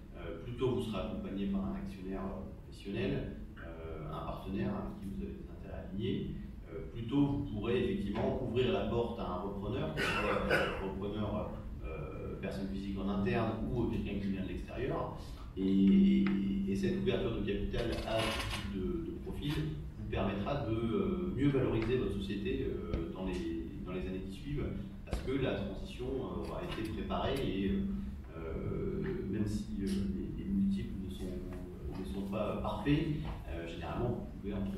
plutôt vous serez accompagné par un actionnaire professionnel, un partenaire avec qui vous avez des intérêts alignés, plutôt vous pourrez effectivement ouvrir la porte à un repreneur, que ce soit un repreneur personne physique en interne ou quelqu'un qui vient de l'extérieur. Et cette ouverture de capital à ce type de profil vous permettra de mieux valoriser votre société dans les années qui suivent, parce que la transition aura été préparée et même si les multiples ne sont pas parfaits, généralement vous pouvez entre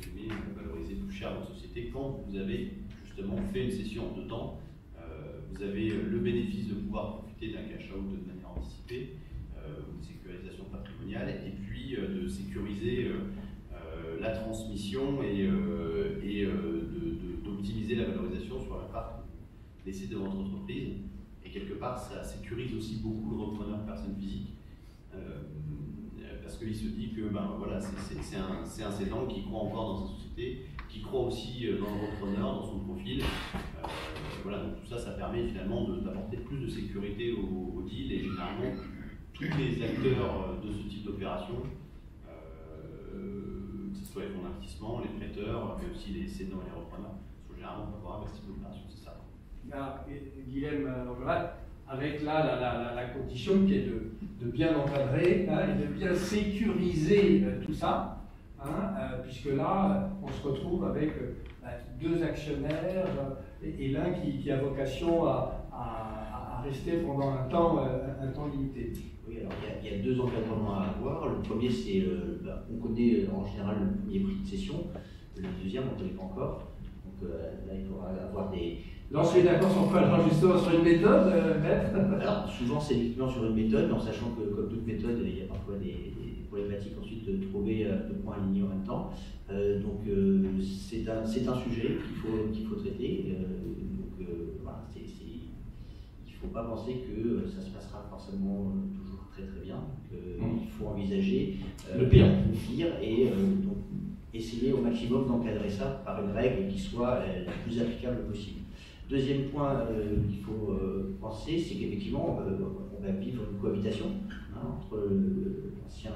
guillemets valoriser plus cher votre société quand vous avez justement fait une cession en 2 temps. Vous avez le bénéfice de pouvoir profiter d'un cash-out de manière anticipée, une sécurisation patrimoniale, et puis de sécuriser la transmission et d'optimiser la valorisation sur la part laissée de votre entreprise. Et quelque part, ça sécurise aussi beaucoup le repreneur personne physique, parce qu'il se dit que voilà, c'est un cédant qui croit encore dans sa société, qui croit aussi dans le repreneur, dans son profil. Voilà, donc tout ça, ça permet finalement d'apporter plus de sécurité au deal, et généralement tous les acteurs de ce type d'opération, que ce soit les fonds d'investissement, les prêteurs, mais aussi les cédants et les repreneurs, sont généralement favorables à ce type d'opération, c'est ça. Guilhem, avec là la condition qui est de bien encadrer et de bien sécuriser tout ça, puisque là, on se retrouve avec 2 actionnaires et l'un qui a vocation à rester pendant un temps limité. Oui, alors il y a 2 encadrements à avoir. Le premier, c'est, on connaît en général le premier prix de cession, le deuxième, on ne connaît pas encore. Donc là, il faudra avoir des... Là, on se met d'accord sur quoi? Alors, justement, sur une méthode, maître? Alors, souvent, c'est uniquement sur une méthode, mais en sachant que, comme toute méthode, il y a parfois des problématiques ensuite de trouver 2 points alignés en même temps. Donc, c'est un sujet qu'il faut traiter. Voilà, il ne faut pas penser que ça se passera forcément toujours très très bien. Il faut envisager le pire. Et donc, essayer au maximum d'encadrer ça par une règle qui soit la plus applicable possible. Deuxième point qu'il faut penser, c'est qu'effectivement, on va vivre une cohabitation entre l'ancien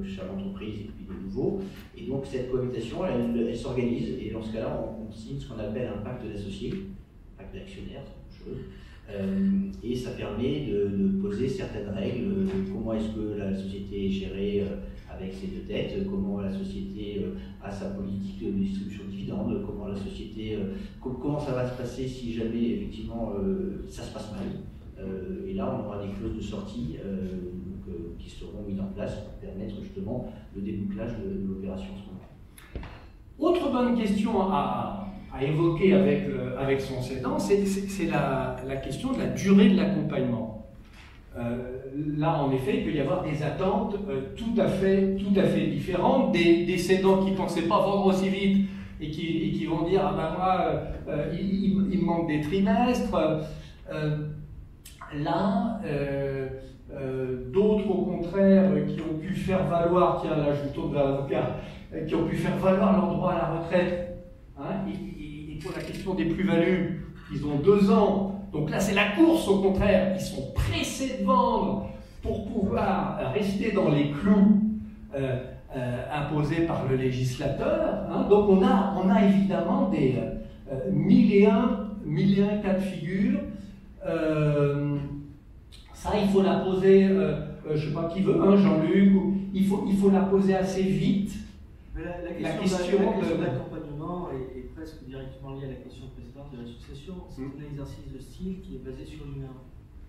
chef d'entreprise et puis le nouveau. Et donc, cette cohabitation, elle s'organise, et dans ce cas-là, on signe ce qu'on appelle un pacte d'associés, pacte d'actionnaires, c'est une chose. Et ça permet de poser certaines règles. Comment est-ce que la société est gérée avec ses 2 têtes, comment la société a sa politique de distribution de dividendes, comment la société, comment ça va se passer si jamais effectivement ça se passe mal. Et là, on aura des clauses de sortie qui seront mises en place pour permettre justement le débouclage de l'opération en ce moment. Autre bonne question à évoquer avec son cédant, c'est la question de la durée de l'accompagnement. Là, en effet, il peut y avoir des attentes tout à fait différentes, des cédants qui ne pensaient pas vendre aussi vite et qui vont dire « Ah ben moi, il me manque des trimestres ». D'autres, au contraire, qui ont pu faire valoir, tiens, là, je vous tourne vers l'avocat, qui ont pu faire valoir leur droit à la retraite. Et pour la question des plus-values, ils ont 2 ans. Donc là, c'est la course, au contraire. Ils sont pressés de vendre pour pouvoir rester dans les clous imposés par le législateur. Donc on a évidemment des 1001 cas de figure. Ça, il faut la poser je ne sais pas qui veut, Jean-Luc, il faut la poser assez vite. Mais la question de l'accompagnement est presque directement liée à la question précédente de l'association. C'est un exercice de style qui est basé sur l'humain.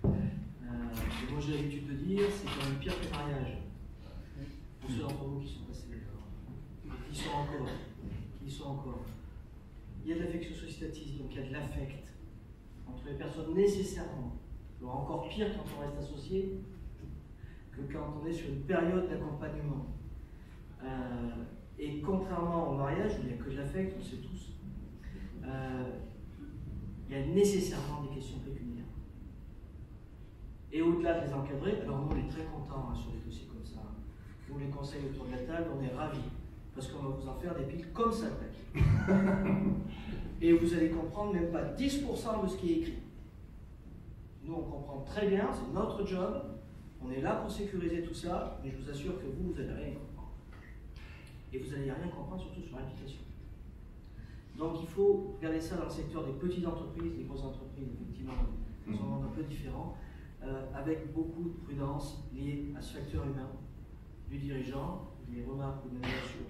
Et moi j'ai l'habitude de dire, c'est quand même pire que le mariage. Pour ceux d'entre vous qui sont passés, qui y sont encore. Il y a de l'affection sociétative, donc il y a de l'affect entre les personnes nécessairement. Alors encore pire quand on reste associé que quand on est sur une période d'accompagnement. Et contrairement au mariage, où il n'y a que de l'affect, on sait tous, il y a nécessairement des questions pécuniaires. Et au-delà de les encadrer, alors nous on est très contents sur des dossiers comme ça. Nous les conseils autour de la table, on est ravis. Parce qu'on va vous en faire des piles comme ça, et vous allez comprendre même pas 10% de ce qui est écrit. Nous on comprend très bien, c'est notre job, on est là pour sécuriser tout ça, mais je vous assure que vous n'allez rien comprendre. Et vous n'allez rien comprendre surtout sur l'application. Donc il faut regarder ça dans le secteur des petites entreprises, des grosses entreprises, effectivement, dans un monde un peu différent, avec beaucoup de prudence liée à ce facteur humain du dirigeant. Les remarques que vous avez sur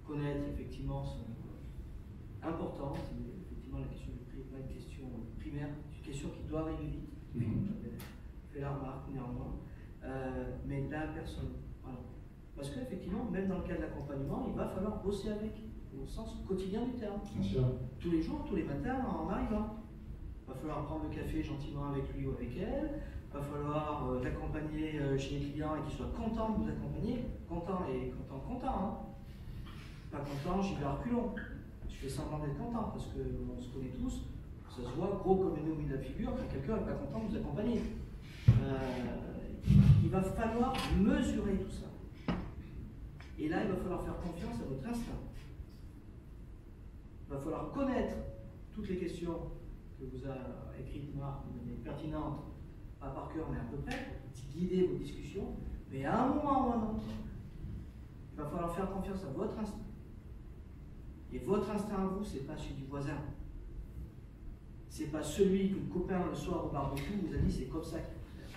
connaître effectivement sont importantes. Effectivement, la question du prix n'est pas une question primaire, c'est une question qui doit arriver vite. J'avais fait la remarque néanmoins, mais la personne. Voilà. Parce qu'effectivement, même dans le cas de l'accompagnement, il va falloir bosser avec, au sens quotidien du terme. Bien sûr. Tous les jours, tous les matins, en arrivant. Il va falloir prendre le café gentiment avec lui ou avec elle. Il va falloir l'accompagner chez les clients et qu'il soit content de vous accompagner. Content et content, hein. Pas content, j'y vais à reculons. Je fais semblant d'être content parce qu'on se connaît tous. Ça se voit gros comme une oubli de la figure quand quelqu'un n'est pas content de vous accompagner. Il va falloir mesurer tout ça. Et là, il va falloir faire confiance à votre instinct. Il va falloir connaître toutes les questions que vous a écrites Marc, de manière pertinente, pas par cœur, mais à peu près, guider vos discussions, mais à un moment ou à un autre, il va falloir faire confiance à votre instinct. Et votre instinct à vous, c'est pas celui du voisin. C'est pas celui que le copain le soir au barbecue vous a dit c'est comme ça qu'il faut faire.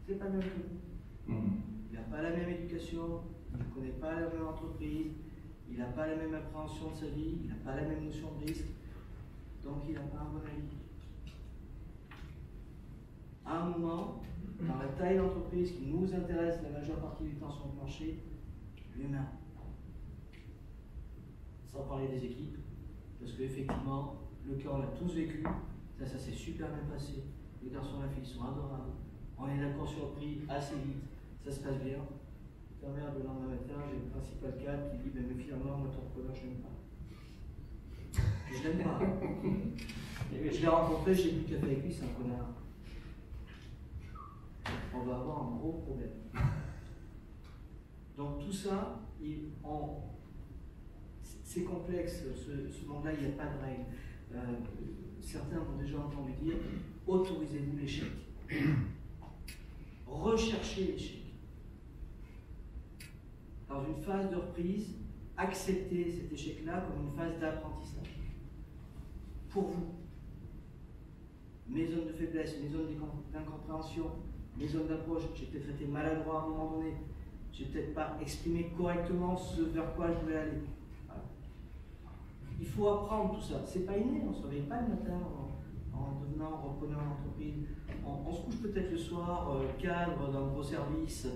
C'est pas le même que vous. Il n'a pas la même éducation, il ne connaît pas la même entreprise, il n'a pas la même appréhension de sa vie, il n'a pas la même notion de risque, donc il n'a pas un bon avis. À un moment, dans la taille d'entreprise qui nous intéresse la majeure partie du temps sur le marché, l'humain. Sans parler des équipes, parce qu'effectivement, le cas on l'a tous vécu, ça s'est super bien passé, les garçons et la fille sont adorables, on est d'accord sur le prix assez vite, ça se passe bien. Ta mère, le lendemain matin, j'ai le principal cadre qui dit mais finalement, moi ton preneur, je l'aime pas. Je l'aime pas. Je l'ai rencontré, j'ai bu le café avec lui, c'est un connard. On va avoir un gros problème. Donc tout ça, c'est complexe, ce monde-là, il n'y a pas de règles. Certains ont déjà entendu dire, autorisez-vous l'échec. Recherchez l'échec. Dans une phase de reprise, acceptez cet échec-là comme une phase d'apprentissage. Pour vous. Mes zones de faiblesse, mes zones d'incompréhension, mes zones d'approche, j'ai peut-être été maladroit à un moment donné, j'ai peut-être pas exprimé correctement ce vers quoi je voulais aller. Voilà. Il faut apprendre tout ça. C'est pas inné, on ne se réveille pas le matin en devenant repreneur d'entreprise. On se couche peut-être le soir, cadre dans le gros service,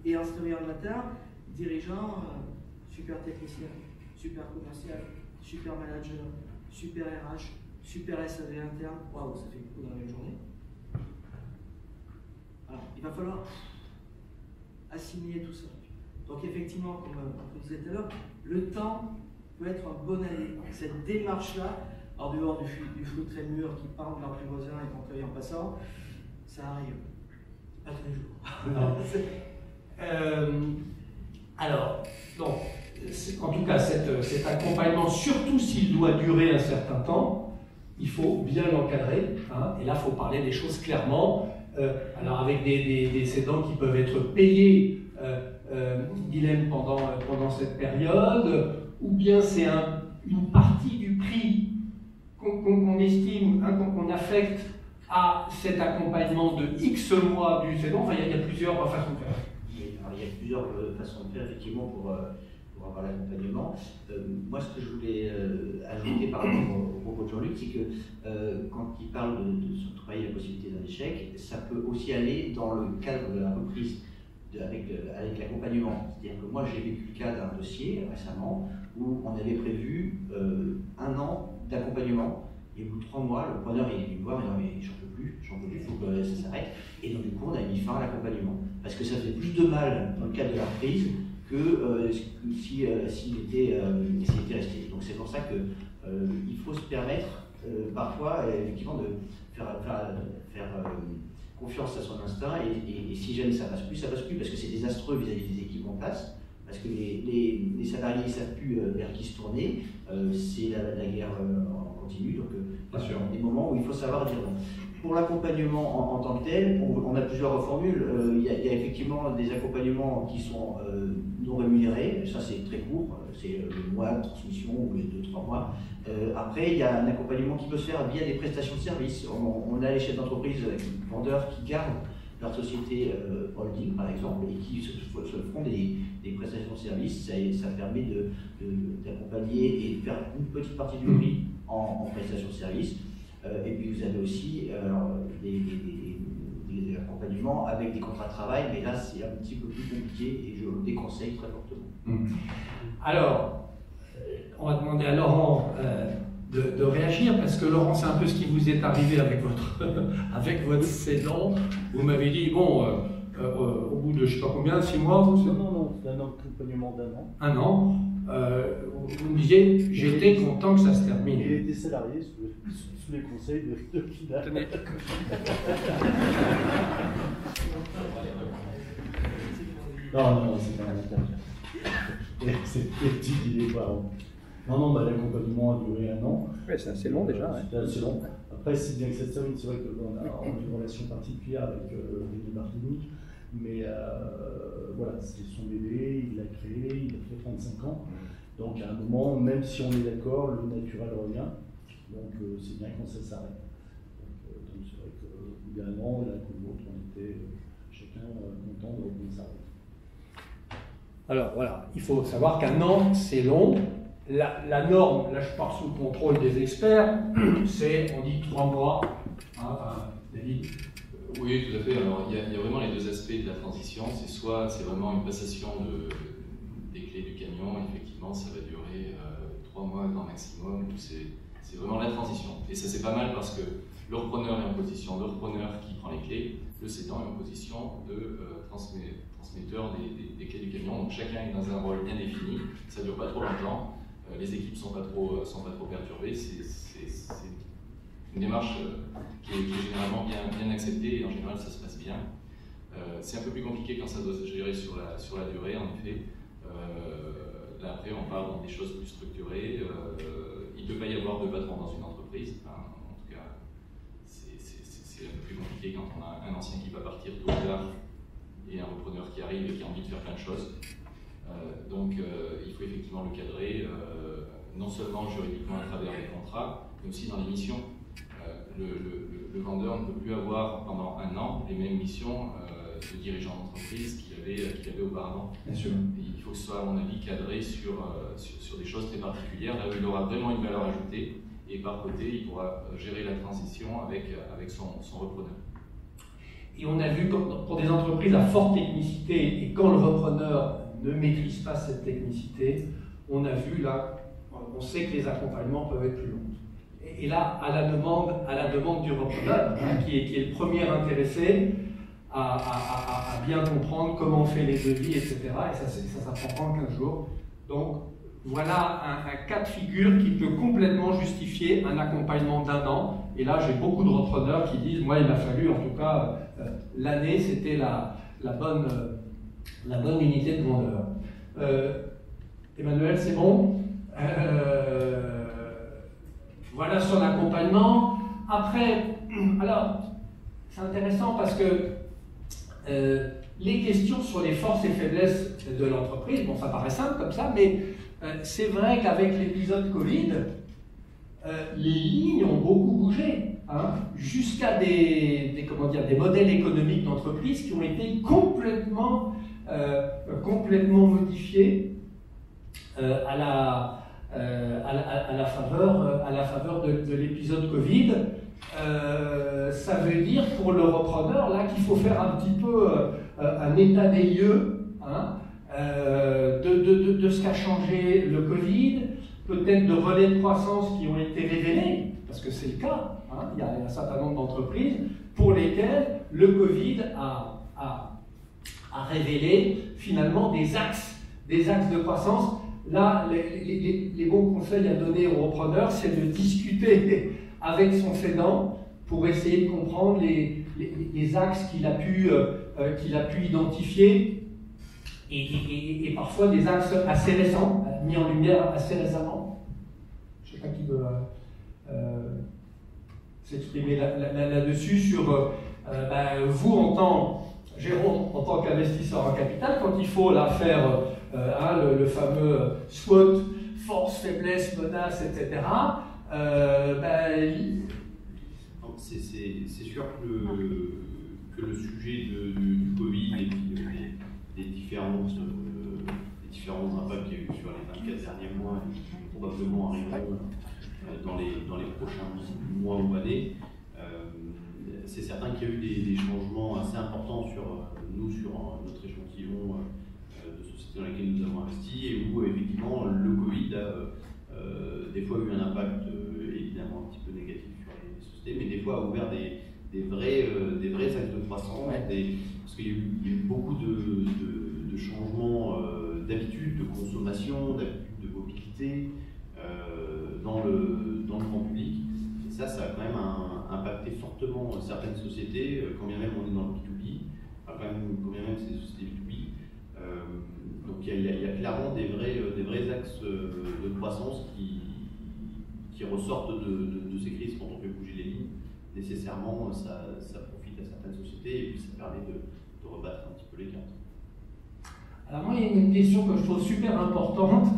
et on se réveille le matin, dirigeant, super technicien, super commercial, super manager, super RH, super SAV interne. Waouh, ça fait beaucoup dans la même journée. Alors, il va falloir assimiler tout ça. Donc effectivement, comme on disait tout à l'heure, le temps peut être un bon allié. Cette démarche-là, en dehors du fruit très mûr qui parle de l'arbre du voisin et qu'on cueille en passant, ça arrive. Pas tous les jours. Alors, donc, en tout cas, cet accompagnement, surtout s'il doit durer un certain temps, il faut bien l'encadrer. Hein, et là, il faut parler des choses clairement. Alors, avec des cédants qui peuvent être payés, Guilhem, pendant cette période, ou bien c'est une partie du prix qu'on estime, hein, qu'on affecte à cet accompagnement de X mois du cédant? Enfin, il y a plusieurs façons de faire. Alors, il y a plusieurs façons de faire, effectivement, pour avoir l'accompagnement. Moi, ce que je voulais ajouter par rapport au propos de Jean-Luc, c'est que quand il parle de son travail et la possibilité d'un échec, ça peut aussi aller dans le cadre de la reprise avec l'accompagnement. C'est-à-dire que moi, j'ai vécu le cas d'un dossier récemment où on avait prévu 1 an d'accompagnement. Et au bout de 3 mois, le preneur est venu me voir et dit mais j'en peux plus, il faut que ça s'arrête. Et donc du coup, on a mis fin à l'accompagnement. Parce que ça faisait plus de mal dans le cadre de la reprise que s'il était resté. Donc c'est pour ça qu'il faut se permettre parfois effectivement de faire confiance à son instinct et si jamais ça passe plus parce que c'est désastreux vis-à-vis des équipes en place. Parce que les salariés ne savent plus vers qui se tourner, c'est la guerre en continu, donc il y a des moments où il faut savoir dire non. Pour l'accompagnement en tant que tel, on a plusieurs formules. Il y a effectivement des accompagnements qui sont non rémunérés, ça c'est très court, c'est le mois de transmission ou les 2-3 mois. Après, il y a un accompagnement qui peut se faire via des prestations de services. On a les chefs d'entreprise, vendeurs qui gardent leur société holding par exemple et qui se font des prestations de services, ça permet d'accompagner et de faire une petite partie du prix en prestations de services. Et puis vous avez aussi des accompagnements avec des contrats de travail, mais là c'est un petit peu plus compliqué et je le déconseille très fortement. Alors, on va demander à Laurent de réagir, parce que Laurent, c'est un peu ce qui vous est arrivé avec votre cédant. Vous m'avez dit, bon, au bout de je ne sais pas combien, 6 mois vous... Non, c'est un accompagnement d'1 an. 1 an. Vous me disiez, j'étais content que ça se termine. Il était salarié sous les conseils de Kina. Non, c'est pas un interview. C'est dit qu'il est pas. Non, l'accompagnement a duré 1 an. Ouais, c'est assez long déjà. C'est assez long. Après, c'est bien que ça se termine, c'est vrai qu'on a une relation particulière avec Denis Martinique, mais voilà, c'est son bébé, il l'a créé, il a fait 35 ans. Donc à un moment, même si on est d'accord, le naturel revient. Donc c'est bien quand ça s'arrête. Donc c'est vrai qu'au bout d'1 an, l'un comme l'autre, on était chacun content de reprendre sa route. Alors voilà, il faut savoir qu'1 an, c'est long. La norme, là je pars sous le contrôle des experts, c'est, on dit 3 mois. David? Oui, tout à fait. Alors il y a vraiment les 2 aspects de la transition. C'est vraiment une passation des clés du camion. Effectivement, ça va durer 3 mois grand maximum. C'est vraiment la transition. Et ça c'est pas mal parce que le repreneur est en position de repreneur qui prend les clés, le cédant est en position de transmetteur des clés du camion. Donc chacun est dans un rôle bien défini. Ça ne dure pas trop longtemps. Les équipes ne sont pas trop perturbées. C'est une démarche qui est généralement bien acceptée et en général ça se passe bien. C'est un peu plus compliqué quand ça doit se gérer sur la durée, en effet. Là après on part dans des choses plus structurées. Il ne peut pas y avoir 2 patrons dans une entreprise. Enfin, en tout cas, c'est un peu plus compliqué quand on a un ancien qui va partir tôt ou tard et un repreneur qui arrive et qui a envie de faire plein de choses. Donc il faut effectivement le cadrer, non seulement juridiquement à travers les contrats, mais aussi dans les missions. Le vendeur ne peut plus avoir pendant 1 an les mêmes missions de dirigeant d'entreprise qu'il avait auparavant. Bien sûr. Et il faut que ce soit, à mon avis, cadré sur des choses très particulières, là où il aura vraiment une valeur ajoutée, et par côté, il pourra gérer la transition avec son repreneur. Et on a vu pour des entreprises à forte technicité, et quand le repreneur ne maîtrise pas cette technicité, on a vu là, on sait que les accompagnements peuvent être plus longs. Et là, à la demande du repreneur, qui est le premier intéressé à bien comprendre comment on fait les devis, etc. Et ça prend 15 jours. Donc voilà un cas de figure qui peut complètement justifier un accompagnement d'1 an. Et là, j'ai beaucoup de repreneurs qui disent, moi, il m'a fallu, en tout cas, l'année, c'était la bonne unité de vendeur. Emmanuel, c'est bon? Voilà sur l'accompagnement. Après, alors, c'est intéressant parce que les questions sur les forces et faiblesses de l'entreprise, bon, ça paraît simple comme ça, mais c'est vrai qu'avec l'épisode Covid, les lignes ont beaucoup bougé. hein, jusqu'à des modèles économiques d'entreprise qui ont été complètement modifiés à la faveur de l'épisode Covid. Ça veut dire pour le repreneur là qu'il faut faire un petit peu un état des lieux, hein, de ce qu'a changé le Covid, peut-être de relais de croissance qui ont été révélés, parce que c'est le cas, hein, il y a un certain nombre d'entreprises pour lesquelles le Covid a révélé finalement des axes de croissance. Là, les bons conseils à donner au repreneur, c'est de discuter avec son cédant pour essayer de comprendre les axes qu'il a pu identifier et parfois des axes assez récents, mis en lumière assez récemment. Je ne sais pas qui veut s'exprimer là-dessus sur vous, Jérôme, en tant qu'investisseur en capital, quand il faut là faire le fameux SWOT, force, faiblesse, menace, etc. C'est sûr que le sujet du Covid et puis des différents impacts qu'il y a eu sur les 24 derniers mois et qui probablement arriveront dans les prochains mois ou années, c'est certain qu'il y a eu des changements assez importants sur notre échantillon de sociétés dans lesquelles nous avons investi et où effectivement le Covid a des fois eu un impact évidemment un petit peu négatif sur les sociétés, mais des fois a ouvert des vrais axes de croissance, parce qu'il y a eu beaucoup de changements d'habitudes de consommation, d'habitudes de mobilité dans le grand public. Et ça a quand même impacté fortement certaines sociétés, quand bien même on est dans le B2B, quand bien même c'est des sociétés B2B. Donc il y a clairement des vrais axes de croissance qui ressortent de ces crises quand on fait bouger les lignes. Nécessairement, ça profite à certaines sociétés et puis ça permet de rebattre un petit peu les cartes. Alors moi, il y a une question que je trouve super importante.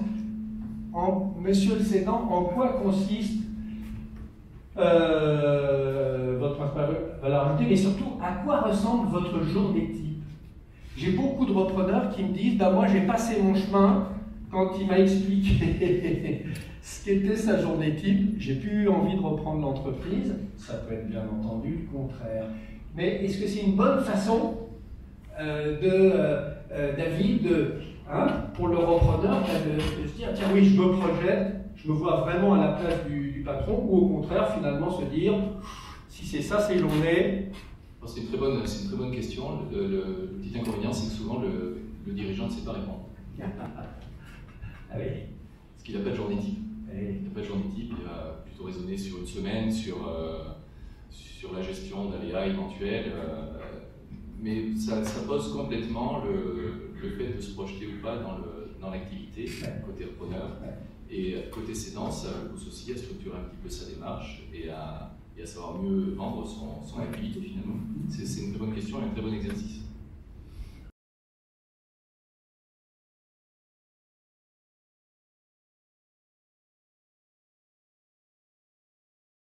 Monsieur le cédant, en quoi consiste votre valeur ajoutée, mais surtout, à quoi ressemble votre journée type? J'ai beaucoup de repreneurs qui me disent moi, j'ai passé mon chemin quand il m'a expliqué ce qu'était sa journée type. J'ai plus envie de reprendre l'entreprise. Ça peut être bien entendu le contraire. Mais est-ce que c'est une bonne façon David, pour le repreneur, de se dire tiens oui, je me projette, je me vois vraiment à la place du patron, ou au contraire finalement se dire si c'est ça ses journées? C'est une très bonne question. Le petit inconvénient, c'est que souvent le dirigeant ne sait pas répondre. Ah oui. Parce qu'il n'a pas de journée type. Il n'a pas de journée type, il va plutôt raisonner sur une semaine, sur la gestion d'aléas éventuels. Mais ça pose complètement le fait de se projeter ou pas dans l'activité, côté repreneur. Et côté cédant, ça pousse aussi à structurer un petit peu sa démarche et à savoir mieux vendre son activité finalement. C'est une très bonne question et un très bon exercice.